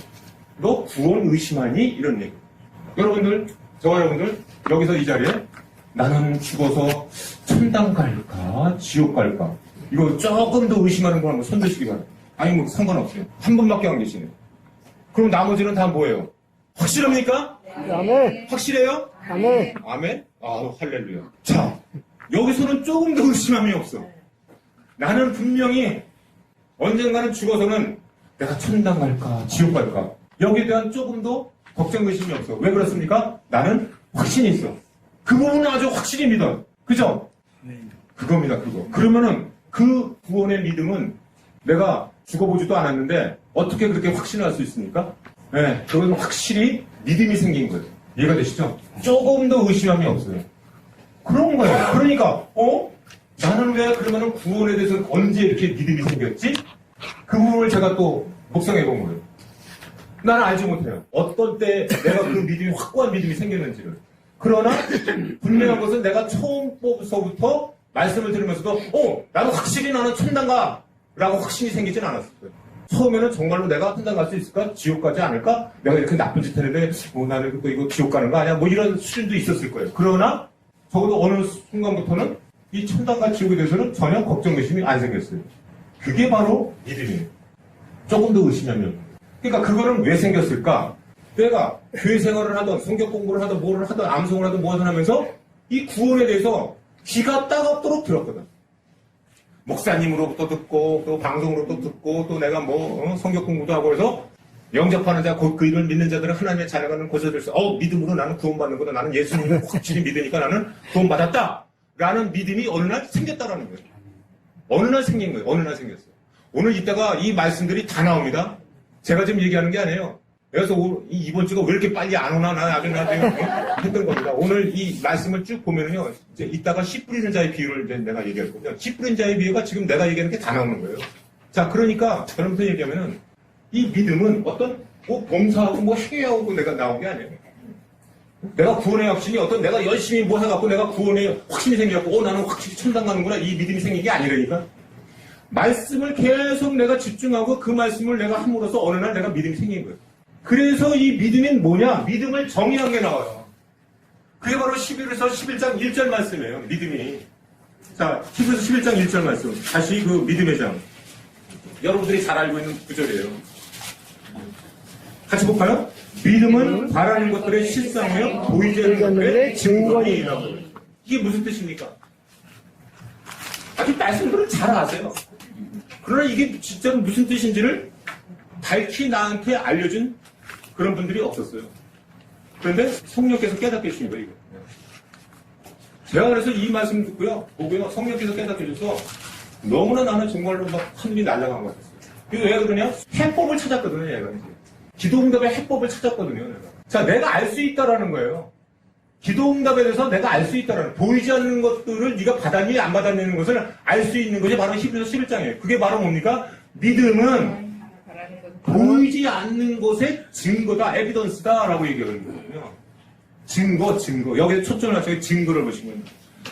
너 구원 의심하니? 이런 얘기. 여러분들, 저와 여러분들 여기서 이 자리에 나는 죽어서 천당 갈까? 지옥 갈까? 이거 조금 더 의심하는 분 한번 손 드시기 바랍니다. 아니 뭐 상관없어요. 한 분밖에 안 계시네요. 그럼 나머지는 다 뭐예요? 확실합니까? 아멘. 확실해요? 아멘. 아멘? 아, 할렐루야. 자, 여기서는 조금 더 의심함이 없어. 나는 분명히 언젠가는 죽어서는 내가 천당 갈까, 지옥 갈까. 여기에 대한 조금 더 걱정, 의심이 없어. 왜 그렇습니까? 나는 확신이 있어. 그 부분은 아주 확실히 믿어. 그죠? 그겁니다, 그거. 그러면은 그 구원의 믿음은 내가 죽어보지도 않았는데 어떻게 그렇게 확신할 수 있습니까? 네, 그건 확실히 믿음이 생긴 거예요. 이해가 되시죠? 조금 더 의심함이 없어요. 그런 거예요. 그러니까, 나는 왜 그러면은 구원에 대해서 언제 이렇게 믿음이 생겼지? 그 부분을 제가 또 묵상해 본 거예요. 나는 알지 못해요. 어떤 때 내가 그 믿음이, 확고한 믿음이 생겼는지를. 그러나, 분명한 것은 내가 처음부터 말씀을 들으면서도, 나는 확실히 나는 천당가! 라고 확신이 생기진 않았을 거예요. 처음에는 정말로 내가 천당 갈 수 있을까? 지옥 가지 않을까? 내가 이렇게 나쁜 짓 했는데, 나는 또 이거 지옥 가는 거 아니야? 뭐 이런 수준도 있었을 거예요. 그러나, 적어도 어느 순간부터는 이 천당과 지옥에 대해서는 전혀 걱정, 의심이 안 생겼어요. 그게 바로 믿음이에요. 조금 더 의심하면. 그러니까 그거는 왜 생겼을까? 내가 교회 생활을 하던, 성경 공부를 하던, 뭐를 하던, 암송을 하던, 뭐 하던 하면서 이 구원에 대해서 귀가 따갑도록 들었거든. 목사님으로부터 듣고, 또 방송으로부터 듣고, 또 내가 성경 공부도 하고 해서 영접하는 자, 그 이름을 믿는 자들은 하나님의 자녀가는 고쳐질 수, 믿음으로 나는 구원받는구나. 나는 예수님을 확실히 믿으니까 나는 구원받았다. 라는 믿음이 어느 날 생겼다라는 거예요. 어느 날 생긴 거예요. 어느 날 생겼어요. 오늘 이따가 이 말씀들이 다 나옵니다. 제가 지금 얘기하는 게 아니에요. 그래서 이번 주가 왜 이렇게 빨리 안 오나, 나중에 했던 겁니다. 오늘 이 말씀을 쭉 보면은요, 이제 이따가 씨 뿌리는 자의 비유를 이제 내가 얘기할 거거든요. 씨 뿌리는 자의 비유가 지금 내가 얘기하는 게 다 나오는 거예요. 자, 그러니까, 그러면서 얘기하면은, 이 믿음은 어떤, 봉사하고 행위하고 내가 나온 게 아니에요. 내가 구원의 확신이 어떤 내가 열심히 뭐 해갖고 내가 구원의 확신이 생겨갖고, 나는 확실히 천당 가는구나. 이 믿음이 생긴 게 아니라니까. 말씀을 계속 내가 집중하고 그 말씀을 내가 함으로써 어느 날 내가 믿음이 생긴 거예요. 그래서 이 믿음이 뭐냐? 믿음을 정의한 게 나와요. 그게 바로 11에서 11장 1절 말씀이에요. 믿음이. 자, 11에서 11장 1절 말씀. 다시 그 믿음의 장. 여러분들이 잘 알고 있는 구절이에요. 같이 볼까요? 믿음은 바라는 것들의 실상이요 보이지 않는 것들의 증거이라고. 이게 무슨 뜻입니까? 아주 말씀들을 잘 아세요. 그러나 이게 진짜 무슨 뜻인지를 밝히 나한테 알려준 그런 분들이 없었어요. 그런데 성령께서 깨닫게 해주신 거예요, 이거. 제가 그래서 이 말씀 듣고요, 보고요, 성령께서 깨닫게 해줘서 너무나 나는 정말로 막 하늘이 날아간 것 같았어요. 그래서 왜 그러냐? 해법을 찾았거든요, 얘가 이제. 기도응답의 해법을 찾았거든요, 내가. 자, 내가 알 수 있다라는 거예요. 기도응답에 대해서 내가 알 수 있다라는, 보이지 않는 것들을 네가 받았니, 안 받았냐는 것을 알 수 있는 것이 바로 11에서 11장이에요. 그게 바로 뭡니까? 믿음은 보이지 않는 것의 증거다, 에비던스다라고 얘기하는 거거든요. 증거. 여기에 초점을 맞춰서 증거를 보시면.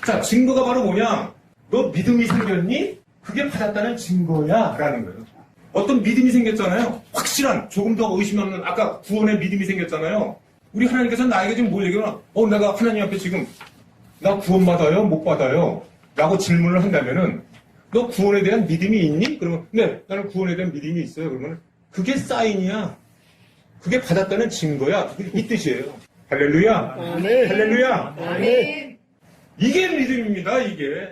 자, 증거가 바로 뭐냐? 너 믿음이 생겼니? 그게 받았다는 증거야. 라는 거예요. 어떤 믿음이 생겼잖아요. 확실한, 조금 더 의심 없는, 아까 구원의 믿음이 생겼잖아요. 우리 하나님께서 나에게 지금 뭘 얘기하나? 내가 하나님 앞에 지금, 나 구원받아요? 못 받아요? 라고 질문을 한다면은, 너 구원에 대한 믿음이 있니? 그러면, 네, 나는 구원에 대한 믿음이 있어요. 그러면, 그게 사인이야. 그게 받았다는 증거야. 이 뜻이에요. 할렐루야. 할렐루야. 아멘. 이게 믿음입니다, 이게.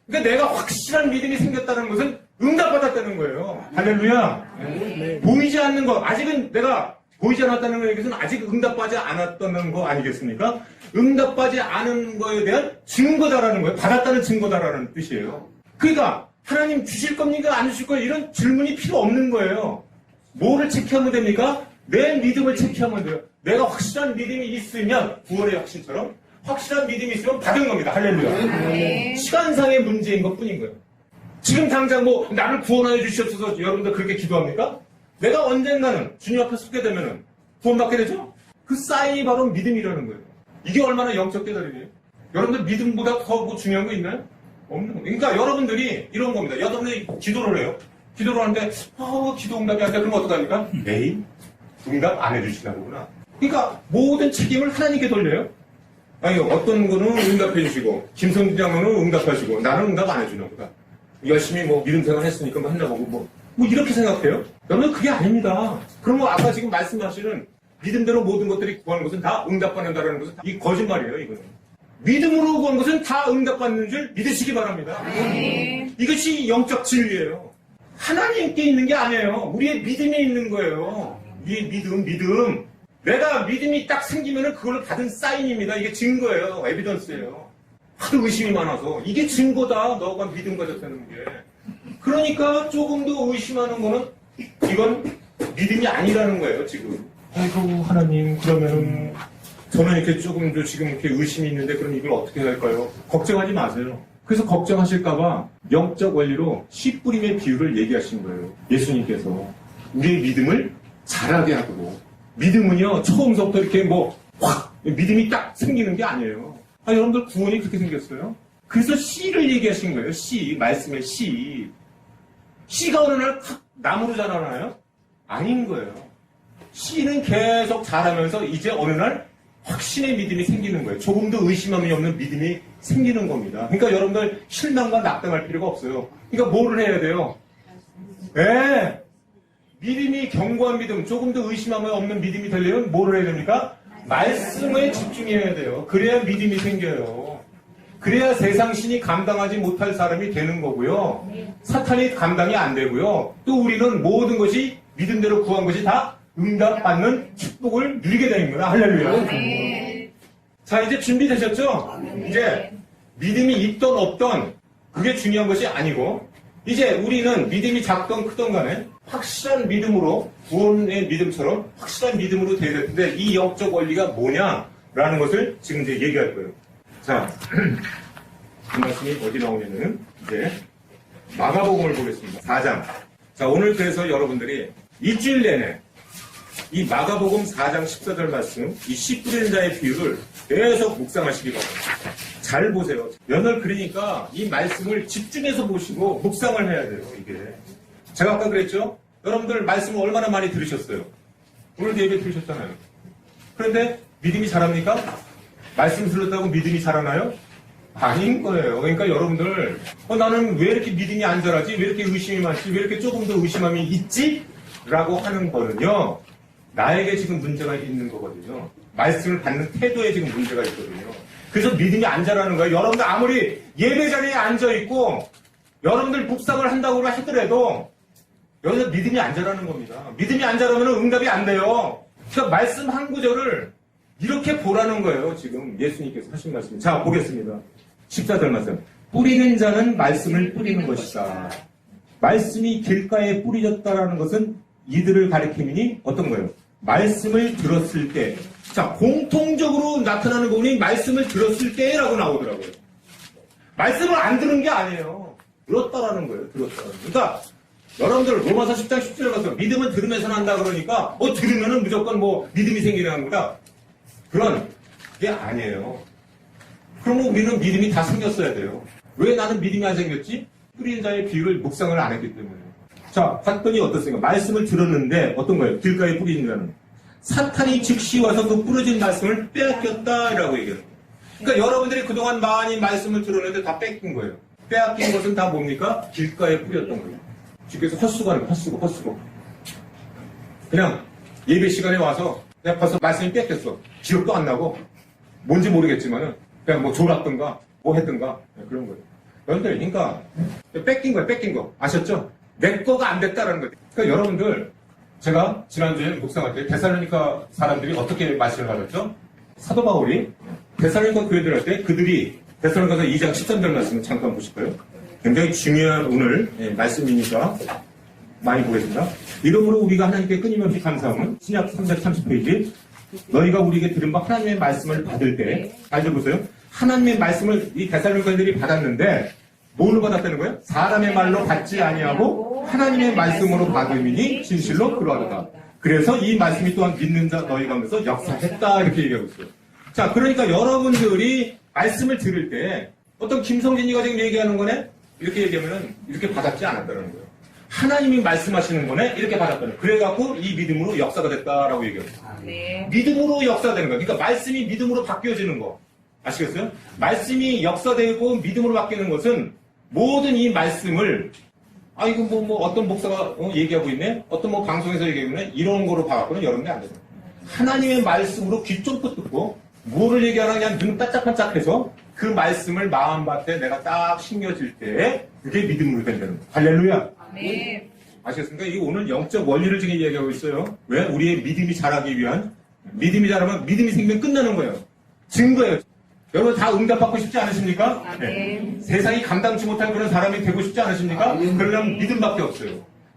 그러니까 내가 확실한 믿음이 생겼다는 것은 응답받았다는 거예요. 할렐루야. 보이지 않는 거, 아직은 내가 보이지 않았다는 것은 아직 응답받지 않았다는 거 아니겠습니까? 응답받지 않은 거에 대한 증거다라는 거예요. 받았다는 증거다라는 뜻이에요. 그러니까 하나님 주실 겁니까? 안 주실 거예요? 이런 질문이 필요 없는 거예요. 뭐를 체크하면 됩니까? 내 믿음을 체크하면 돼요. 내가 확실한 믿음이 있으면 구원의 확신처럼 확실한 믿음이 있으면 받은 겁니다. 할렐루야. 시간상의 문제인 것 뿐인 거예요. 지금 당장 뭐 나를 구원하여 주시옵소서 여러분들 그렇게 기도합니까? 내가 언젠가는 주님 앞에 서게 되면은 구원받게 되죠? 그 사인이 바로 믿음이라는 거예요. 이게 얼마나 영적 깨달음이에요? 여러분들 믿음보다 더 뭐 중요한 거 있나요? 없는 거예요. 그러니까 여러분들이 이런 겁니다. 여러분들이 기도를 해요. 기도를 하는데 기도 응답이 안 돼. 그러면 어떡합니까? 에이, 응답 안 해주시나 보구나. 그러니까 모든 책임을 하나님께 돌려요. 아니 어떤 거는 응답해 주시고 김성진 장로는 응답하시고 나는 응답 안 해주나 보다. 열심히 뭐 믿음 생활 했으니까 뭐 한다고 뭐 이렇게 생각해요? 여러분 그게 아닙니다. 그럼 뭐 아까 지금 말씀하시는 믿음대로 모든 것들이 구하는 것은 다 응답받는다라는 것은 이 거짓말이에요. 이거는 믿음으로 구한 것은 다 응답받는 줄 믿으시기 바랍니다. 이것이 영적 진리예요. 하나님께 있는 게 아니에요. 우리의 믿음에 있는 거예요. 우리의 믿음. 내가 믿음이 딱 생기면은 그걸로 받은 사인입니다. 이게 증거예요. 에비던스예요. 하도 의심이 많아서 이게 증거다. 너가 믿음 가졌다는 게. 그러니까 조금 더 의심하는 거는 이건 믿음이 아니라는 거예요. 지금. 아이고 하나님 그러면은 저는 이렇게 조금 더 지금 이렇게 의심이 있는데 그럼 이걸 어떻게 할까요? 걱정하지 마세요. 그래서 걱정하실까봐 영적 원리로 씨 뿌림의 비유를 얘기하신 거예요. 예수님께서 우리의 믿음을 자라게 하고 믿음은요 처음부터 이렇게 뭐 확 믿음이 딱 생기는 게 아니에요. 여러분들 구원이 그렇게 생겼어요. 그래서 씨를 얘기하신 거예요. 씨 말씀의 씨. 씨가 어느 날 나무로 자라나요? 아닌 거예요. 씨는 계속 자라면서 이제 어느 날 확신의 믿음이 생기는 거예요. 조금도 의심함이 없는 믿음이 생기는 겁니다. 그러니까 여러분들 실망과 낙담할 필요가 없어요. 그러니까 뭐를 해야 돼요? 네. 믿음이 견고한 믿음, 조금도 의심함이 없는 믿음이 되려면 뭐를 해야 됩니까? 말씀에 집중해야 돼요. 그래야 믿음이 생겨요. 그래야 세상 신이 감당하지 못할 사람이 되는 거고요. 사탄이 감당이 안 되고요. 또 우리는 모든 것이 믿음대로 구한 것이 다 응답받는 축복을 누리게 되는 거야. 할렐루야. 자, 이제 준비되셨죠? 이제 믿음이 있던 없던 그게 중요한 것이 아니고 이제 우리는 믿음이 작던 크던 간에 확실한 믿음으로 구원의 믿음처럼 확실한 믿음으로 되어야 되는데 이 영적 원리가 뭐냐라는 것을 지금 이제 얘기할 거예요. 자, 이 말씀이 어디 나오냐면 이제 마가복음을 보겠습니다. 4장. 자, 오늘 그래서 여러분들이 일주일 내내 이 마가복음 4장 14절 말씀, 이 씨 뿌리는 자의 비유를 계속 묵상하시기 바랍니다. 잘 보세요. 연을 그리니까 이 말씀을 집중해서 보시고 묵상을 해야 돼요, 이게. 제가 아까 그랬죠? 여러분들 말씀을 얼마나 많이 들으셨어요? 오늘도 예배 들으셨잖아요. 그런데 믿음이 자랍니까? 말씀 들었다고 믿음이 자라나요? 아닌 거예요. 그러니까 여러분들, 나는 왜 이렇게 믿음이 안 자라지? 왜 이렇게 의심이 많지? 왜 이렇게 조금 더 의심함이 있지? 라고 하는 거는요, 나에게 지금 문제가 있는 거거든요. 말씀을 받는 태도에 지금 문제가 있거든요. 그래서 믿음이 안 자라는 거예요. 여러분들 아무리 예배 자리에 앉아있고, 여러분들 묵상을 한다고 하더라도, 여기서 믿음이 안 자라는 겁니다. 믿음이 안 자라면 응답이 안 돼요. 그러니까 말씀 한 구절을 이렇게 보라는 거예요. 지금 예수님께서 하신 말씀. 자, 보겠습니다. 14절 말씀. 뿌리는 자는 말씀을 뿌리는 것이다. 말씀이 길가에 뿌려졌다라는 것은 이들을 가리킴이니 어떤 거예요? 말씀을 들었을 때. 자, 공통적으로 나타나는 부분이 말씀을 들었을 때라고 나오더라고요. 말씀을 안 들은 게 아니에요. 들었다라는 거예요. 들었다라는 거. 그러니까 여러분들 로마서 10장 10절에 가서 믿음은 들으면서 난다 그러니까 들으면은 무조건 뭐 믿음이 생기는 거다. 그런 게 아니에요. 그러면 우리는 믿음이 다 생겼어야 돼요. 왜 나는 믿음이 안 생겼지? 뿌리는 자의 비유를 묵상을 안 했기 때문에. 자, 봤더니 어떻습니까? 말씀을 들었는데 어떤 거예요? 길가에 뿌리는 자는 사탄이 즉시 와서 그 뿌려진 말씀을 빼앗겼다라고 얘기해요. 그러니까 여러분들이 그동안 많이 말씀을 들었는데 다 뺏긴 거예요. 빼앗긴 것은 다 뭡니까? 길가에 뿌렸던 거예요. 주께서 헛수고하는 헛수고. 그냥 예배 시간에 와서 내가 벌써 말씀이 뺏겼어. 기억도 안 나고 뭔지 모르겠지만은 그냥 뭐 졸았던가 뭐 했던가 그런 거예요. 여러분들 그러니까 뺏긴 거예요. 뺏긴 거 아셨죠? 내 거가 안 됐다라는 거예요. 그러니까 여러분들 제가 지난주에 묵상할 때 데살로니가 사람들이 어떻게 말씀을 받았죠? 사도 바울이 데살로니가 교회들 할 때 그들이 데살로니가서 2장 13절 말씀을 잠깐 보실까요? 굉장히 중요한 오늘 말씀이니까 많이 보겠습니다. 이러므로 우리가 하나님께 끊임없이 감사함은 신약 330페이지 너희가 우리에게 들은 바 하나님의 말씀을 받을 때 잘 들어보세요. 하나님의 말씀을 이 데살로니가들이 받았는데 뭘로 받았다는 거예요? 사람의 말로 받지 아니하고 하나님의 말씀으로 받음이니 진실로 그러하다. 그래서 이 말씀이 또한 믿는 자 너희 가운데서 역사했다 이렇게 얘기하고 있어요. 자, 그러니까 여러분들이 말씀을 들을 때 어떤 김성진이가 지금 얘기하는 거네? 이렇게 얘기하면은 이렇게 받았지 않았다는 거예요. 하나님이 말씀하시는 거네? 이렇게 받았다는 거예요. 그래갖고 이 믿음으로 역사가 됐다라고 얘기해요. 네. 믿음으로 역사되는 거예요. 그러니까 말씀이 믿음으로 바뀌어지는 거. 아시겠어요? 말씀이 역사되고 믿음으로 바뀌는 것은 모든 이 말씀을 이거 뭐 어떤 목사가 얘기하고 있네? 어떤 뭐 방송에서 얘기하고 있네? 이런 거로 봐갖고는 여러분이 안 돼요. 하나님의 말씀으로 귀 쫑긋 듣고 뭐를 얘기하나 그냥 눈 반짝반짝해서 그 말씀을 마음밭에 내가 딱 심겨질 때 그게 믿음으로 된다는 거예요. 할렐루야. 네. 아시겠습니까? 이게 오늘 영적 원리를 지금 얘기하고 있어요. 왜? 우리의 믿음이 자라기 위한 믿음이 자라면 믿음이 생기면 끝나는 거예요. 증거예요. 여러분 다 응답받고 싶지 않으십니까? 네. 세상이 감당치 못할 그런 사람이 되고 싶지 않으십니까? 그러려면 믿음밖에 없어요.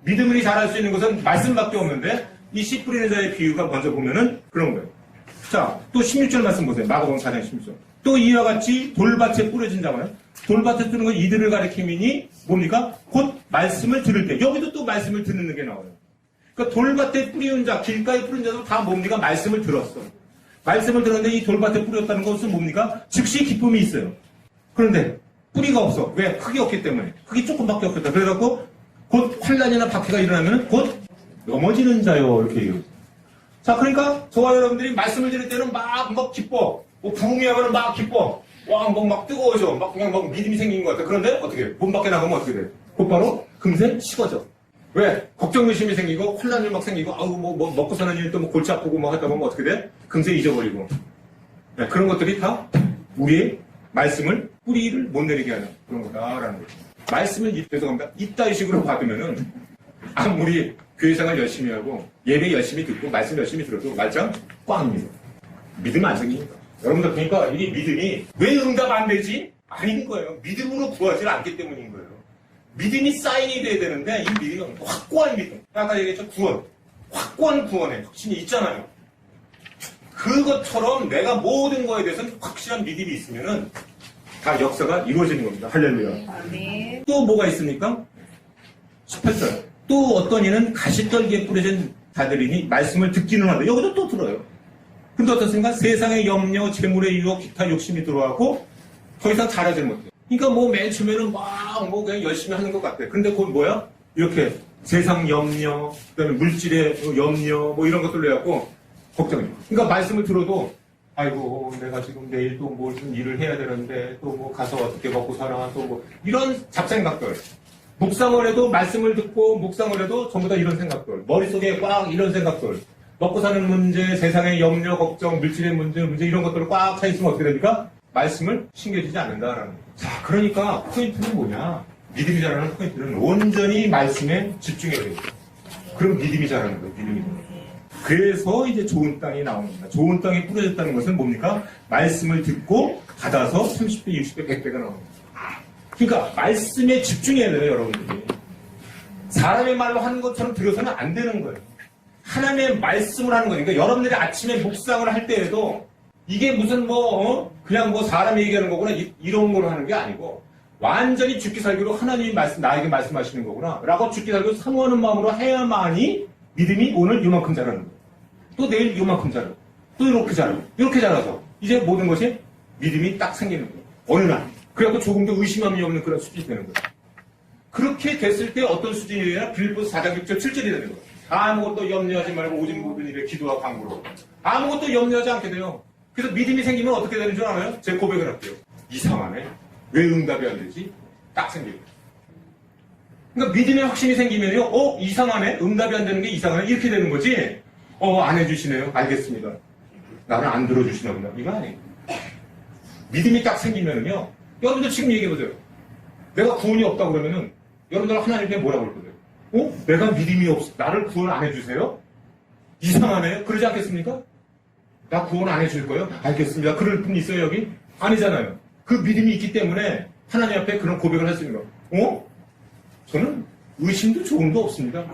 믿음이 자랄 수 있는 것은 말씀밖에 없는데 이 씨 뿌리는 자의 비유가 먼저 보면은 그런 거예요. 자, 또 16절 말씀 보세요. 마가복음 4장 16절. 또 이와 같이 돌밭에 뿌려진 자가요. 돌밭에 뿌리는 건 이들을 가리킴이니 뭡니까? 곧 말씀을 들을 때. 여기도 또 말씀을 듣는 게 나와요. 그러니까 돌밭에 뿌리는 자, 길가에 뿌린 자도 다 뭡니까? 말씀을 들었어. 말씀을 들었는데 이 돌밭에 뿌렸다는 것은 뭡니까? 즉시 기쁨이 있어요. 그런데 뿌리가 없어. 왜? 흙이 없기 때문에. 흙이 조금밖에 없겠다. 그래갖고 곧 환란이나 박해가 일어나면 곧 넘어지는 자요. 이렇게 얘기해요. 자, 그러니까 저와 여러분들이 말씀을 들을 때는 막 기뻐. 뭐 부흥이 하면 막 기뻐. 와, 막 뜨거워져. 막 그냥 막 믿음이 생기는 것 같아. 그런데 어떻게 해? 문 밖에 나가면 어떻게 돼? 곧바로 금세 식어져. 왜? 걱정 의심이 생기고 혼란이 막 생기고 뭐 먹고 사는 일도 뭐 골치 아프고 뭐 하다 보면 어떻게 돼? 금세 잊어버리고. 네, 그런 것들이 다 우리의 말씀을 뿌리를 못 내리게 하는 그런 거다라는 거죠. 말씀을 죄송합니다. 이따위 식으로 받으면은 아무리 교회생활 열심히 하고 예배 열심히 듣고 말씀 열심히 들어도 말짱 꽝입니다. 믿음 안 생깁니다. 여러분들 그러니까 이 믿음이 왜 응답 안 되지? 아닌 거예요. 믿음으로 구하지 않기 때문인 거예요. 믿음이 사인이 돼야 되는데 이 믿음이 확고한 믿음. 아까 얘기했죠? 구원. 확고한 구원에 확신이 있잖아요. 그것처럼 내가 모든 거에 대해서는 확실한 믿음이 있으면은 다 역사가 이루어지는 겁니다. 할렐루야. 네. 또 뭐가 있습니까? 18절. 또 어떤 이는 가시떨기에 뿌려진 자들이니 말씀을 듣기는 하는데 여기도 또 들어요. 근데 어떻습니까? 세상의 염려, 재물의 유혹, 기타 욕심이 들어와고 더 이상 잘하지 못해요. 그러니까 뭐 맨 처음에는 뭐 그냥 열심히 하는 것 같아요. 근데 그건 뭐야? 이렇게 세상 염려, 그다음에 물질의 염려 뭐 이런 것들로 해갖고 걱정해요. 그러니까 말씀을 들어도 아이고 내가 지금 내일 또 무슨 일을 해야 되는데 또 뭐 가서 어떻게 먹고 살아 또 뭐 이런 잡생각들. 묵상을 해도 말씀을 듣고 묵상을 해도 전부 다 이런 생각들. 머릿속에 꽉 이런 생각들. 먹고 사는 문제, 세상의 염려, 걱정, 물질의 문제 이런 것들을 꽉 차 있으면 어떻게 됩니까? 말씀을 신겨지지 않는다라는 거예요. 자, 그러니까 포인트는 뭐냐? 믿음이 자라는 포인트는 온전히 말씀에 집중해야 돼요. 그럼 믿음이 자라는 거예요. 믿음이 자라는 거예요. 그래서 이제 좋은 땅이 나옵니다. 좋은 땅이 뿌려졌다는 것은 뭡니까? 말씀을 듣고 받아서 30배, 60배, 100배가 나옵니다. 그러니까 말씀에 집중해야 돼요, 여러분들이. 사람의 말로 하는 것처럼 들어서는 안 되는 거예요. 하나님의 말씀을 하는 거니까 여러분들이 아침에 묵상을 할 때에도 이게 무슨 그냥 사람이 얘기하는 거구나 이런 걸 하는 게 아니고 완전히 죽기 살기로 하나님이 나에게 말씀하시는 거구나 라고 죽기 살기로 사모하는 마음으로 해야만이 믿음이 오늘 이만큼 자라는 거예요. 또 내일 이만큼 자라고 또 이렇게 자라고 이렇게 자라서 이제 모든 것이 믿음이 딱 생기는 거예요. 어느 날. 그래갖고 조금도 의심함이 없는 그런 수준이 되는 거예요. 그렇게 됐을 때 어떤 수준이 되냐? 빌립보서 4장 6절 7절이 되는 거예요. 아무것도 염려하지 말고 오직 모든 일에 기도와 간구로. 아무것도 염려하지 않게 돼요. 그래서 믿음이 생기면 어떻게 되는 줄 알아요? 제 고백을 할게요. 이상하네. 왜 응답이 안 되지? 딱 생겨요. 그러니까 믿음의 확신이 생기면요. 이상하네. 응답이 안 되는 게 이상하네. 이렇게 되는 거지. 안 해주시네요. 알겠습니다. 나는 안 들어주시나 보다. 이거 아니에요. 믿음이 딱 생기면은요, 여러분들 지금 얘기해보세요. 내가 구원이 없다고 그러면은, 여러분들 하나님께 뭐라고 할 거예요? 내가 믿음이 나를 구원 안 해주세요? 이상하네요? 그러지 않겠습니까? 나 구원 안 해줄 거예요? 알겠습니다. 그럴 분 있어요, 여기? 아니잖아요. 그 믿음이 있기 때문에 하나님 앞에 그런 고백을 할 수 있는 거. 저는 의심도 조금도 없습니다.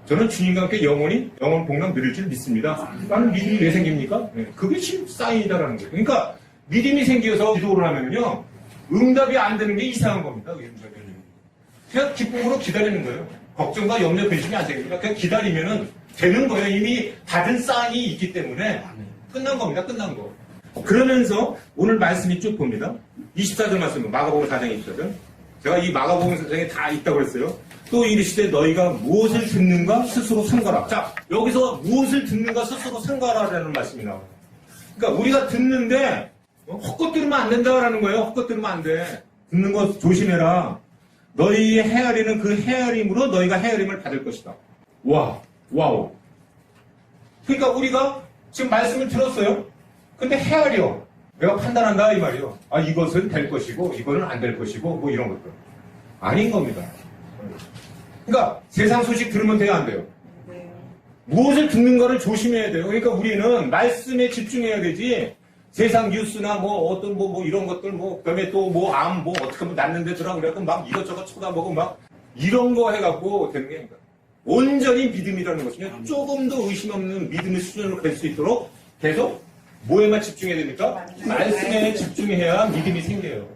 저는 주님과 함께 영원 복락 누릴 줄 믿습니다. 나는 믿음이 왜 생깁니까? 그게 지금 사인이다라는 거예요. 그러니까 믿음이 생겨서 기도를 하면요, 응답이 안 되는 게 이상한 겁니다. 그냥 기쁨으로 기다리는 거예요. 걱정과 염려 근심이 안 되니까 그냥 기다리면은 되는 거예요. 이미 받은 사인이 있기 때문에 끝난 겁니다. 끝난 거. 그러면서 오늘 말씀이 쭉 봅니다. 24절 말씀, 마가복음 4장 24절. 제가 이 마가복음 4장에 다 있다고 그랬어요. 또 이르시되 너희가 무엇을 듣는가 스스로 삼가라. 자, 여기서 무엇을 듣는가 스스로 삼가라라는 말씀이 나와요. 그러니까 우리가 듣는데 헛것 들으면 안 된다라는 거예요. 헛것 들으면 안 돼. 듣는 거 조심해라. 너희의 헤아리는 그 헤아림으로 너희가 헤아림을 받을 것이다. 와우. 그러니까 우리가 지금 말씀을 들었어요. 근데 헤아려. 내가 판단한다 이 말이요. 이것은 될 것이고 이거는 안 될 것이고 뭐 이런 것들. 아닌 겁니다. 그러니까 세상 소식 들으면 돼요, 안 돼요? 무엇을 듣는가를 조심해야 돼요. 그러니까 우리는 말씀에 집중해야 되지. 세상 뉴스나 어떤 이런 것들 그다음에 또 어떻게 하면 낫는데 들어 그래갖고 막 이것저것 쳐다보고 막 이런 거 해갖고 되는 게 아닙니다. 온전히 믿음이라는 것은요, 조금 더 의심 없는 믿음의 수준으로 갈 수 있도록 계속 뭐에만 집중해야 됩니까? 말씀에 집중해야 믿음이 생겨요.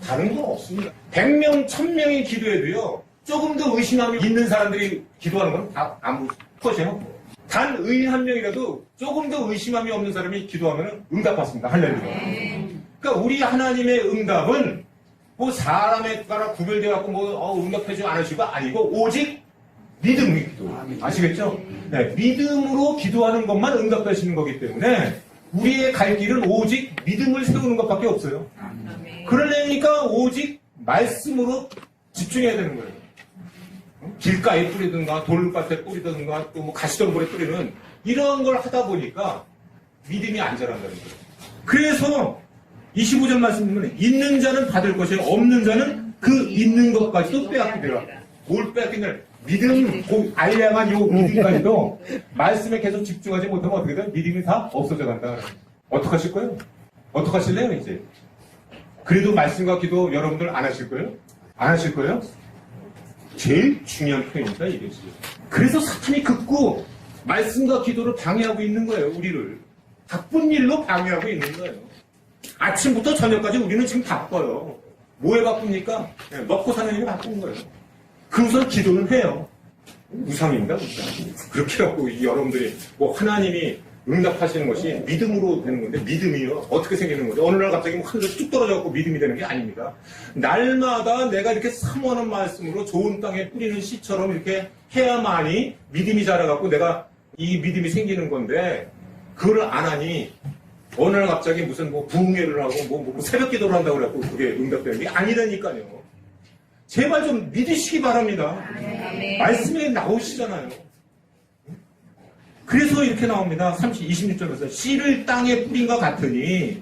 다른 건 없습니다. 100명, 1000명이 기도해도요, 조금 더 의심함이 있는 사람들이 기도하는 건 다 아무 컷이에요. 단 의인 한 명이라도 조금 더 의심함이 없는 사람이 기도하면 응답받습니다. 할렐루야. 그러니까 우리 하나님의 응답은 사람에 따라 구별되어갖고 응답해주지 않으시고 아니고 오직 믿음의 기도. 아시겠죠? 네, 믿음으로 기도하는 것만 응답하시는 거기 때문에 우리의 갈 길은 오직 믿음을 세우는 것밖에 없어요. 그러려니까 오직 말씀으로 집중해야 되는 거예요. 길가에 뿌리든가 돌밭에 뿌리든가 또 가시덤불에 뿌리는 이런 걸 하다 보니까 믿음이 안 자란다는 거예요. 그래서 25절 말씀 보면 있는 자는 받을 것이요 없는 자는 그 있는 것까지도 빼앗기더라. 뭘 빼앗기냐? 믿음, 알량한 요 믿음까지도 말씀에 계속 집중하지 못하면 어떻게 돼요? 믿음이 다 없어져 간다. 어떡하실 거예요? 어떡하실래요, 이제? 그래도 말씀과 기도 여러분들 안 하실 거예요? 안 하실 거예요? 제일 중요한 표현입니다, 이것이. 그래서 사탄이 극구 말씀과 기도를 방해하고 있는 거예요, 우리를. 바쁜 일로 방해하고 있는 거예요. 아침부터 저녁까지 우리는 지금 바빠요. 뭐에 바쁩니까? 먹고 사는 일이 바쁜 거예요. 그래서 기도는 해요. 우상입니다, 우상. 그렇게 하고 여러분들이 하나님이 응답하시는 것이 믿음으로 되는 건데, 믿음이요. 어떻게 생기는 거죠? 어느 날 갑자기 하늘에서 뚝 떨어져갖고 믿음이 되는 게 아닙니다. 날마다 내가 이렇게 사모하는 말씀으로 좋은 땅에 뿌리는 씨처럼 이렇게 해야만이 믿음이 자라갖고 내가 이 믿음이 생기는 건데, 그걸 안 하니, 어느 날 갑자기 무슨 부흥회를 하고 새벽 기도를 한다고 그래갖고 그게 응답되는 게 아니라니까요. 제발 좀 믿으시기 바랍니다. 말씀에 나오시잖아요. 그래서 이렇게 나옵니다. 26절에서 씨를 땅에 뿌린 것 같으니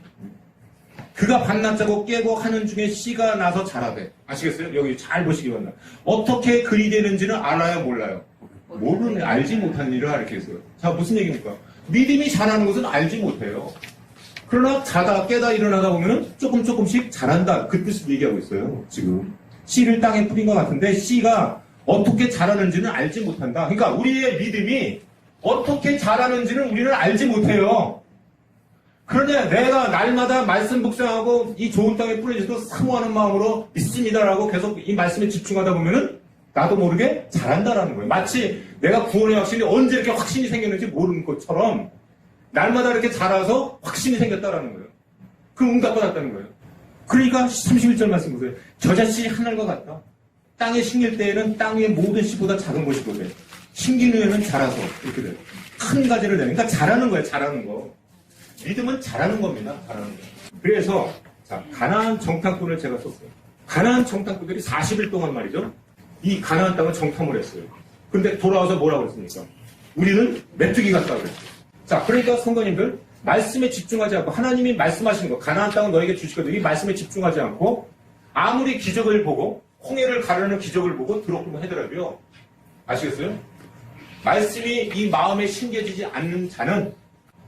그가 밤낮자고 깨고 하는 중에 씨가 나서 자라되. 아시겠어요? 여기 잘 보시기 바랍니다. 어떻게 그리 되는지는 알아요, 몰라요? 모르는, 알지 못하는 일을 가르쳐서요. 자, 무슨 얘기입니까? 믿음이 자라는 것은 알지 못해요. 그러나 자다 깨다 일어나다 보면은 조금씩 자란다. 그 뜻을 얘기하고 있어요, 지금. 씨를 땅에 뿌린 것 같은데 씨가 어떻게 자라는지는 알지 못한다. 그러니까 우리의 믿음이 어떻게 자라는지는 우리는 알지 못해요. 그러냐, 내가 날마다 말씀 묵상하고 이 좋은 땅에 뿌려져서 사모하는 마음으로 믿습니다라고 계속 이 말씀에 집중하다 보면은 나도 모르게 자란다라는 거예요. 마치 내가 구원의 확신이 언제 이렇게 확신이 생겼는지 모르는 것처럼 날마다 이렇게 자라서 확신이 생겼다라는 거예요. 그럼 응답받았다는 거예요. 그러니까 31절 말씀 보세요. 겨자씨 하늘과 같다. 땅에 심길 때에는 땅의 모든 씨보다 작은 것이 보세요. 심긴 후에는 자라서 이렇게 돼요. 큰 가지를 내는. 그러니까 자라는 거예요. 자라는 거. 믿음은 자라는 겁니다. 자라는 거. 그래서 자, 가나안 정탐꾼을 제가 썼어요. 가나안 정탐꾼들이 40일 동안 말이죠. 이 가나안 땅을 정탐을 했어요. 근데 돌아와서 뭐라고 했습니까? 우리는 메뚜기 같다 그랬어요. 자, 그러니까 성도님들, 말씀에 집중하지 않고 하나님이 말씀하시는 거, 가나안 땅은 너에게 주시거든. 이 말씀에 집중하지 않고 아무리 기적을 보고 홍해를 가르는 기적을 보고 들었구만 하더라도요. 아시겠어요? 말씀이 이 마음에 심겨지지 않는 자는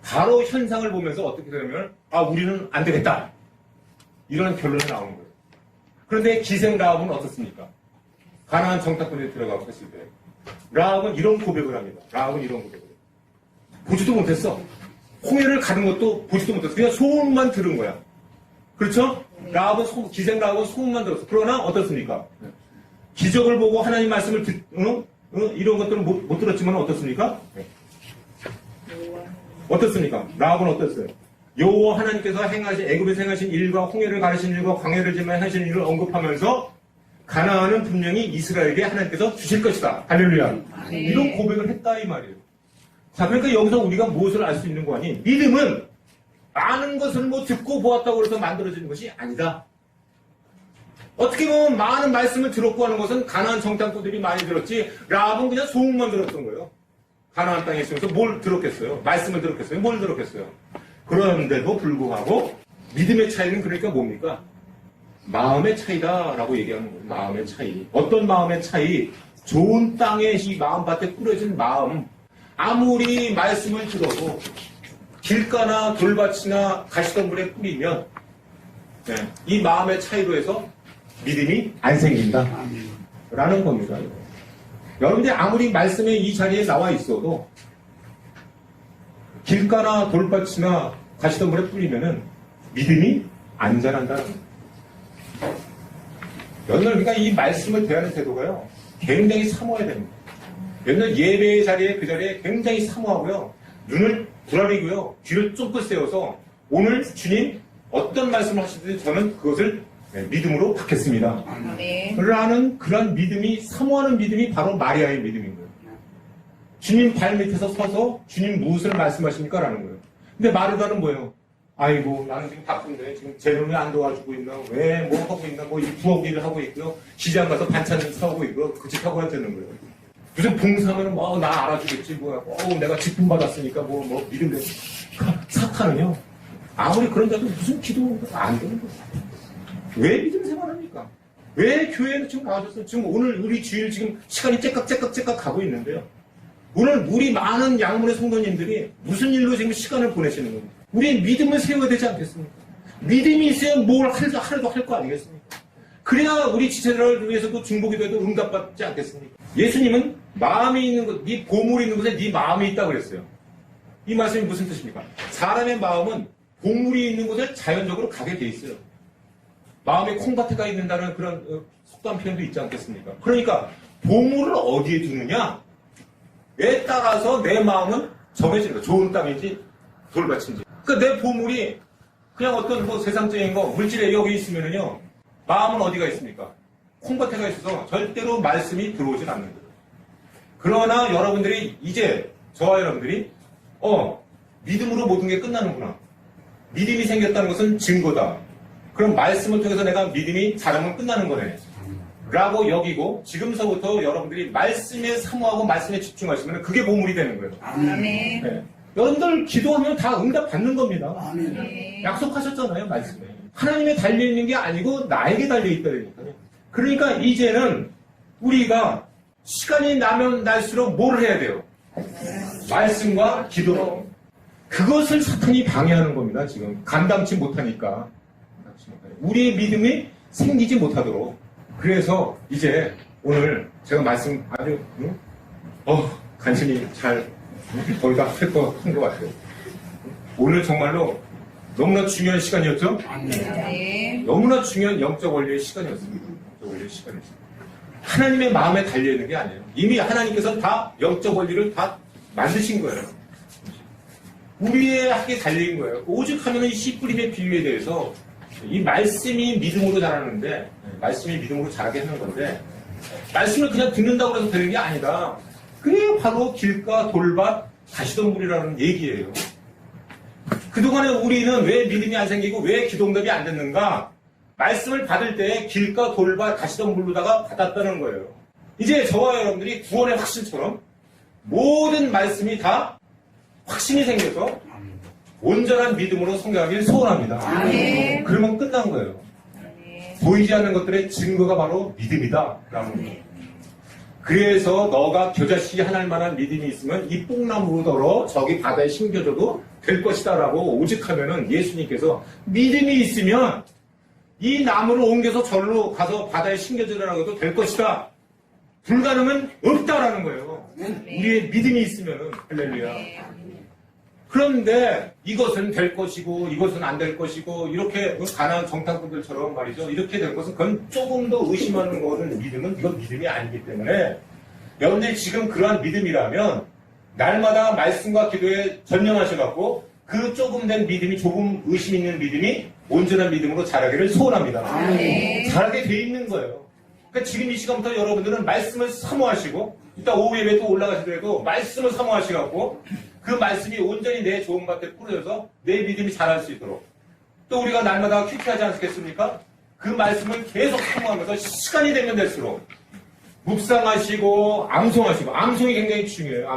바로 현상을 보면서 어떻게 되냐면 우리는 안 되겠다. 이런 결론이 나오는 거예요. 그런데 기생 라합은 어떻습니까? 가나안 정탐꾼에 들어가고 했을 때 라합은 이런 고백을 합니다. 라합은 이런 고백을 해요. 보지도 못했어. 홍해를 가는 것도 보지도 못했어. 그냥 소문만 들은 거야. 그렇죠? 라합은 기생 라합은 소문만 들었어. 그러나 어떻습니까? 기적을 보고 하나님 말씀을 이런 것들은 못 들었지만 어떻습니까? 어떻습니까? 라합은 어땠어요? 여호와 하나님께서 애굽에서 행하신 일과 홍해를 가르신 일과 광야를 지나 행하신 일을 언급하면서 가나안은 분명히 이스라엘에게 하나님께서 주실 것이다. 할렐루야. 네. 이런 고백을 했다 이 말이에요. 자, 그러니까 여기서 우리가 무엇을 알 수 있는 거 아니? 믿음은 많은 것을 듣고 보았다고 해서 만들어지는 것이 아니다. 어떻게 보면 많은 말씀을 들었고 하는 것은 가나안 정탐꾼들이 많이 들었지 라합은 그냥 소문만 들었던 거예요. 가나안 땅에 있으면서 뭘 들었겠어요? 말씀을 들었겠어요? 뭘 들었겠어요? 그런데도 불구하고 믿음의 차이는 그러니까 뭡니까? 마음의 차이다라고 얘기하는 거예요. 마음의 차이. 어떤 마음의 차이? 좋은 땅에 이 마음밭에 뿌려진 마음. 아무리 말씀을 들어도 길가나 돌밭이나 가시덤불에 뿌리면 이 마음의 차이로 해서 믿음이 안 생긴다. 라는 겁니다. 여러분들이 아무리 말씀에 이 자리에 나와 있어도 길가나 돌밭이나 가시덤불에 뿌리면은 믿음이 안 자란다는 겁니다. 여러분들 그러니까 이 말씀을 대하는 태도가요 굉장히 사모해야 됩니다. 여러분들 예배의 자리에 그 자리에 굉장히 사모하고요 눈을 부라리고요 귀를 쫑긋 세워서 오늘 주님 어떤 말씀을 하시든지 저는 그것을 믿음으로 받겠습니다. 네. 라는 그런 믿음이 사모하는 믿음이 바로 마리아의 믿음인 거예요. 주님 발밑에서 서서 주님 무엇을 말씀하십니까? 라는 거예요. 근데 마르다는 뭐예요? 아이고 나는 지금 바쁜데 지금 제 눈에 안 도와주고 있나? 왜 뭐 하고 있나? 뭐 부엌 일을 하고 있고요. 시장 가서 반찬 사오고 있고요. 그 집 하고 앉는 거예요. 무슨 봉사하면 뭐 나 알아주겠지 뭐야. 내가 직분 받았으니까 뭐 믿음 돼. 사탄은요. 아무리 그런 자도 무슨 기도 안 되는 거예요. 왜 믿음 생활합니까? 왜 교회에 지금 나와줬어요? 지금 오늘 우리 주일 지금 시간이 째깍 가고 있는데요. 오늘 우리 많은 양문의 성도님들이 무슨 일로 지금 시간을 보내시는 겁니까? 우리 믿음을 세워야 되지 않겠습니까? 믿음이 있어야 뭘 하루도 할 거 아니겠습니까? 그래야 우리 지체들을 위해서도 중보기도에도 응답받지 않겠습니까? 예수님은 마음이 있는 것, 네 보물이 있는 곳에 네 마음이 있다고 그랬어요. 이 말씀이 무슨 뜻입니까? 사람의 마음은 보물이 있는 곳에 자연적으로 가게 돼 있어요. 마음에 콩밭에가 있는다는 그런 속담 표현도 있지 않겠습니까? 그러니까 보물을 어디에 두느냐에 따라서 내 마음은 정해지는 거예요. 좋은 땅인지 돌밭인지. 그러니까 내 보물이 그냥 어떤 뭐 세상적인 거 물질에 여기 있으면은요 마음은 어디가 있습니까? 콩밭에가 있어서 절대로 말씀이 들어오진 않는 거예요. 그러나 여러분들이 이제 저와 여러분들이 믿음으로 모든 게 끝나는구나. 믿음이 생겼다는 것은 증거다. 그럼 말씀을 통해서 내가 믿음이 자라면 끝나는 거네. 라고 여기고 지금서부터 여러분들이 말씀에 사모하고 말씀에 집중하시면 그게 보물이 되는 거예요. 아멘. 네. 여러분들 기도하면 다 응답 받는 겁니다. 네. 약속하셨잖아요, 말씀에. 하나님에 달려있는 게 아니고 나에게 달려있다니까요. 그러니까 이제는 우리가 시간이 나면 날수록 뭘 해야 돼요? 말씀과 기도. 그것을 사탄이 방해하는 겁니다, 지금. 감당치 못하니까. 우리의 믿음이 생기지 못하도록. 그래서 이제 오늘 제가 말씀 아주 간신히 잘 거의 다 한 것 같아요. 오늘 정말로 너무나 중요한 시간이었죠? 네. 너무나 중요한 영적 원리의 시간이었습니다. 영적 원리의 시간이었습니다. 하나님의 마음에 달려있는 게 아니에요. 이미 하나님께서 다 영적 원리를 다 만드신 거예요. 우리에게 달린 거예요. 오직 하면은 이 씨 뿌림의 비유에 대해서 이 말씀이 믿음으로 자라는데, 말씀이 믿음으로 자라게 하는 건데, 말씀을 그냥 듣는다고 해서 되는 게 아니다. 그게 바로 길가, 돌밭, 가시덤불이라는 얘기예요. 그동안에 우리는 왜 믿음이 안 생기고 왜 기도응답이 안 됐는가? 말씀을 받을 때 길가, 돌밭, 가시덤불로다가 받았다는 거예요. 이제 저와 여러분들이 구원의 확신처럼 모든 말씀이 다 확신이 생겨서 온전한 믿음으로 성장하길 소원합니다. 아멘. 그러면 끝난 거예요. 아멘. 보이지 않는 것들의 증거가 바로 믿음이다. 그래서 너가 겨자씨 하나일 만한 믿음이 있으면 이 뽕나무로 덜어 저기 바다에 심겨져도 될 것이다 라고 오직하면은 예수님께서 믿음이 있으면 이 나무를 옮겨서 절로 가서 바다에 심겨져라고 해도 될 것이다. 불가능은 없다라는 거예요. 우리의 믿음이 있으면은 할렐루야. 그런데 이것은 될 것이고 이것은 안 될 것이고 이렇게 가난한 정탐꾼들처럼 말이죠. 이렇게 될 것은 그건 조금 더 의심하는 것은 믿음은 이건 믿음이 아니기 때문에 여러분들이 지금 그러한 믿음이라면 날마다 말씀과 기도에 전념하셔갖고 그 조금 된 믿음이 조금 의심 있는 믿음이 온전한 믿음으로 자라기를 소원합니다. 자라게 돼 있는 거예요. 그러니까 지금 이 시간부터 여러분들은 말씀을 사모하시고 이따 오후 예배 또 올라가시더라도 말씀을 사모하시갖고 그 말씀이 온전히 내 좋은 밭에 뿌려져서 내 믿음이 자랄 수 있도록 또 우리가 날마다 큐티하지 않겠습니까? 그 말씀을 계속 사모하면서 시간이 되면 될수록 묵상하시고 암송하시고 암송이 굉장히 중요해요.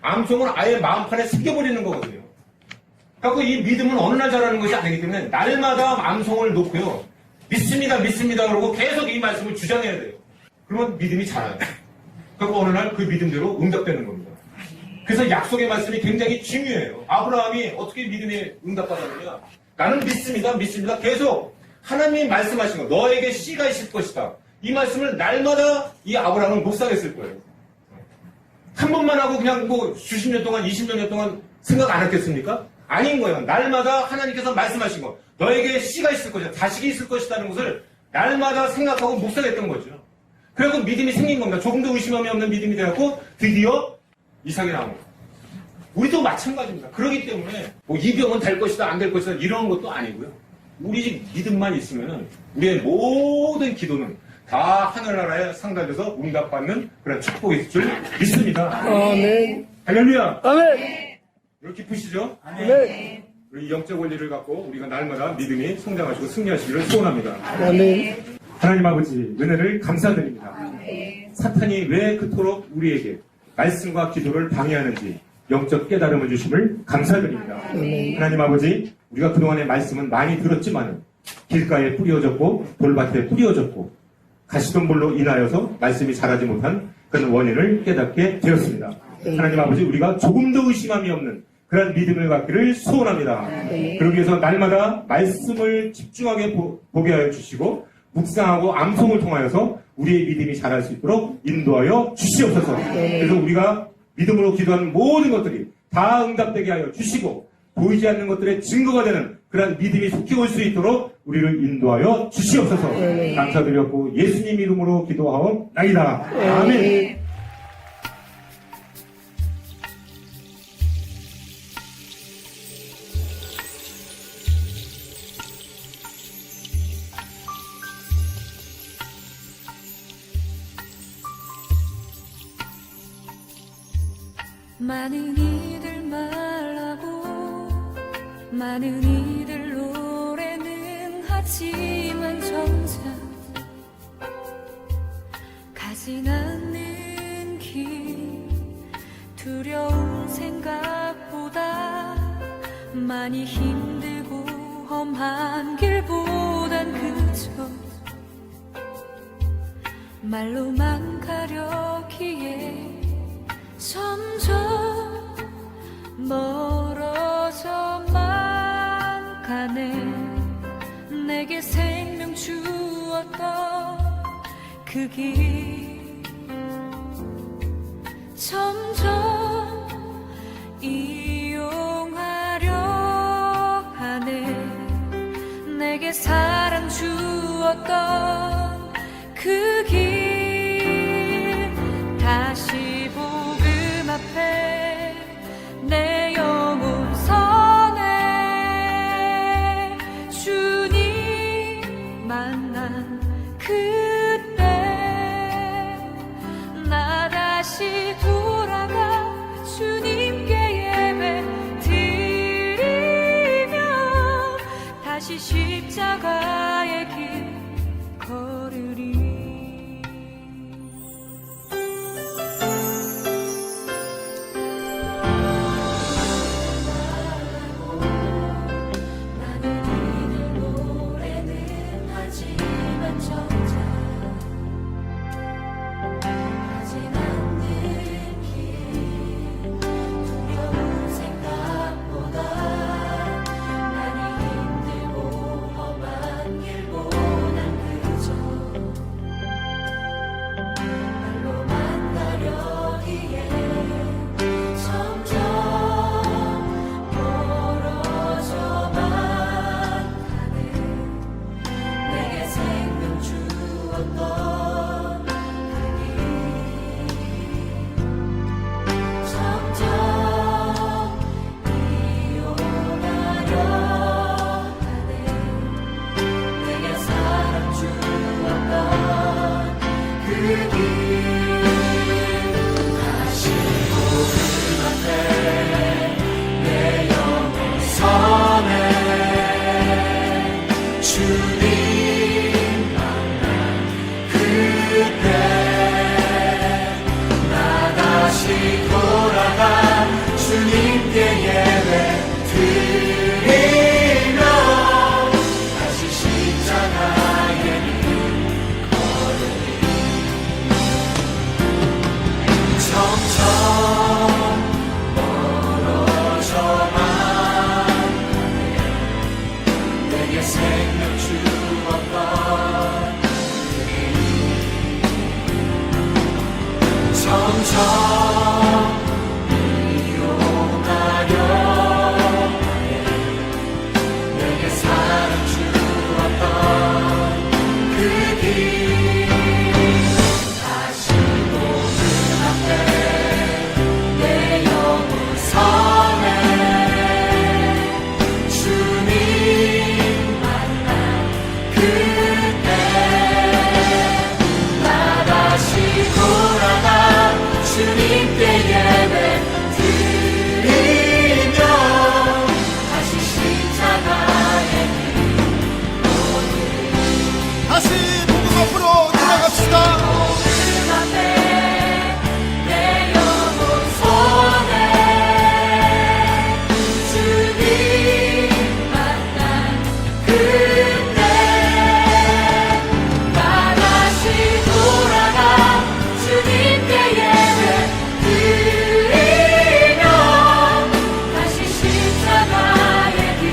암송은 아예 마음판에 새겨버리는 거거든요. 그래서 이 믿음은 어느 날 자라는 것이 아니기 때문에 날마다 암송을 놓고요. 믿습니다 그러고 계속 이 말씀을 주장해야 돼요. 그러면 믿음이 자라요. 그리고 어느 날 그 믿음대로 응답되는 겁니다. 그래서 약속의 말씀이 굉장히 중요해요. 아브라함이 어떻게 믿음에 응답받았느냐. 나는 믿습니다. 계속 하나님이 말씀하신 거 너에게 씨가 있을 것이다. 이 말씀을 날마다 이 아브라함은 묵상했을 거예요. 한 번만 하고 그냥 뭐 수십 년 동안 20몇 년 동안 생각 안 했겠습니까? 아닌 거예요. 날마다 하나님께서 말씀하신 거 너에게 씨가 있을 것이다. 자식이 있을 것이라는 것을 날마다 생각하고 묵상했던 거죠. 그래서 믿음이 생긴 겁니다. 조금도 의심함이 없는 믿음이 되었고 드디어 이삭이 나온 거예요. 우리도 마찬가지입니다. 그렇기 때문에 뭐 이 병은 될 것이다 안 될 것이다 이런 것도 아니고요. 우리 믿음만 있으면 우리의 모든 기도는 다 하늘나라에 상달돼서 응답받는 그런 축복이 있을 줄 믿습니다. 아멘. 할렐루야. 아멘. 이렇게 기쁘시죠? 아멘. 우리 영적 원리를 갖고 우리가 날마다 믿음이 성장하시고 승리하시기를 소원합니다. 아멘. 하나님 아버지 은혜를 감사드립니다. 사탄이 왜 그토록 우리에게 말씀과 기도를 방해하는지 영적 깨달음을 주심을 감사드립니다. 하나님 아버지 우리가 그동안의 말씀은 많이 들었지만 길가에 뿌려졌고 돌밭에 뿌려졌고 가시덤불로 인하여서 말씀이 자라지 못한 그런 원인을 깨닫게 되었습니다. 하나님 아버지 우리가 조금도 의심함이 없는 그런 믿음을 갖기를 소원합니다. 그러기 위해서 날마다 말씀을 집중하게 보게 하여 주시고 묵상하고 암송을 통하여서 우리의 믿음이 자랄 수 있도록 인도하여 주시옵소서. 그래서 우리가 믿음으로 기도하는 모든 것들이 다 응답되게 하여 주시고 보이지 않는 것들의 증거가 되는 그런 믿음이 속히 올 수 있도록 우리를 인도하여 주시옵소서. 감사드렸고 예수님 이름으로 기도하옵나이다. 아멘. 많은 이들 말하고 많은 이들 노래는 하지만 정작 가진 않는 길 두려운 생각보다 많이 힘들고 험한 길보단 그저 말로만 가려기에 점점 멀어져만 가네. 내게 생명 주었던 그 길 점점 이용하려 하네. 내게 사랑 주었던 그 길 다시 복음 앞에 내 영혼 선해. 주님 만난 그때 나 다시 돌아가 주님께 예배 드리며 다시 십자가의 길 걸으리. 주님께 예배 드리며 다시 십자가에 걸으리. 점점 멀어져만 내게 생명 주었던 점점 이용하려 내게 사랑 주었던 그 길 다시 복음 앞에 내 영혼 선에 주님 만난 그때 나 다시 돌아가 주님께 예배 드리며 다시 십자가에 다시 복음 앞으로 돌아갑시다. 복음 앞에 내 영혼 손에 주님 만난 그때 나 다시 돌아가 주님께 예배 드리며 다시 십자가의 길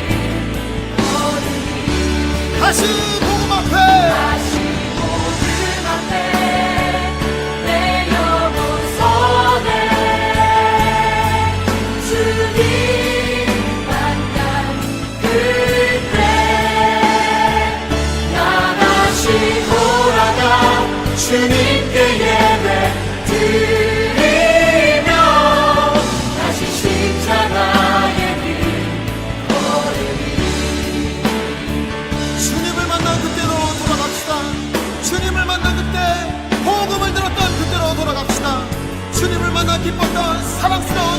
걸으리. 다시 복음 앞에 다시 복음 앞에 내 영혼 손에 주님 만난 그때 나 다시 돌아가 주님께 예배 드리며 다시 십자가의 길 걸으리. 주님을 만난 그때로 돌아갑시다. 주님을 만난 그때 복음을 들었던 그때로 돌아갑시다. 주님을 만나 기뻤던 사랑스러운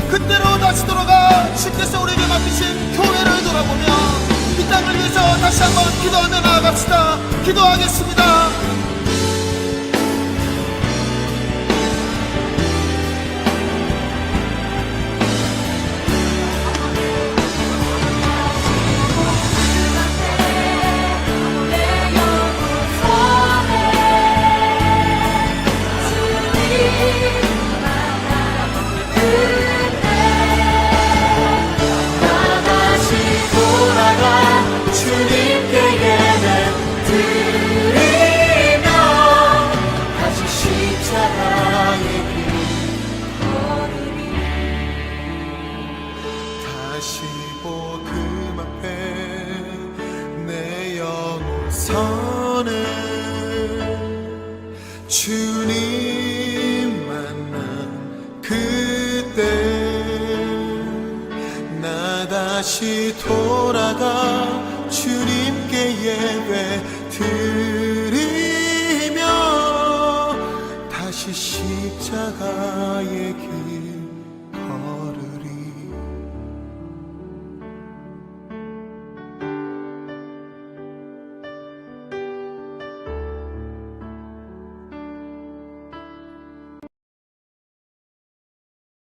그때로 다시 돌아가 주께서 우리에게 맡기신 교회를 돌아보며 이 땅을 위해서 다시 한번 기도하며 나아갑시다. 기도하겠습니다. 내 영혼 손에 주님 만난 그때 나 다시 돌아가 주님께 예배 드리며 다시 십자가의 길 걸으리. 다시 복음 앞에 내 영혼 선에 주님 만난 그때 나 다시 돌아가 주님께 예배 드리며 다시 십자가의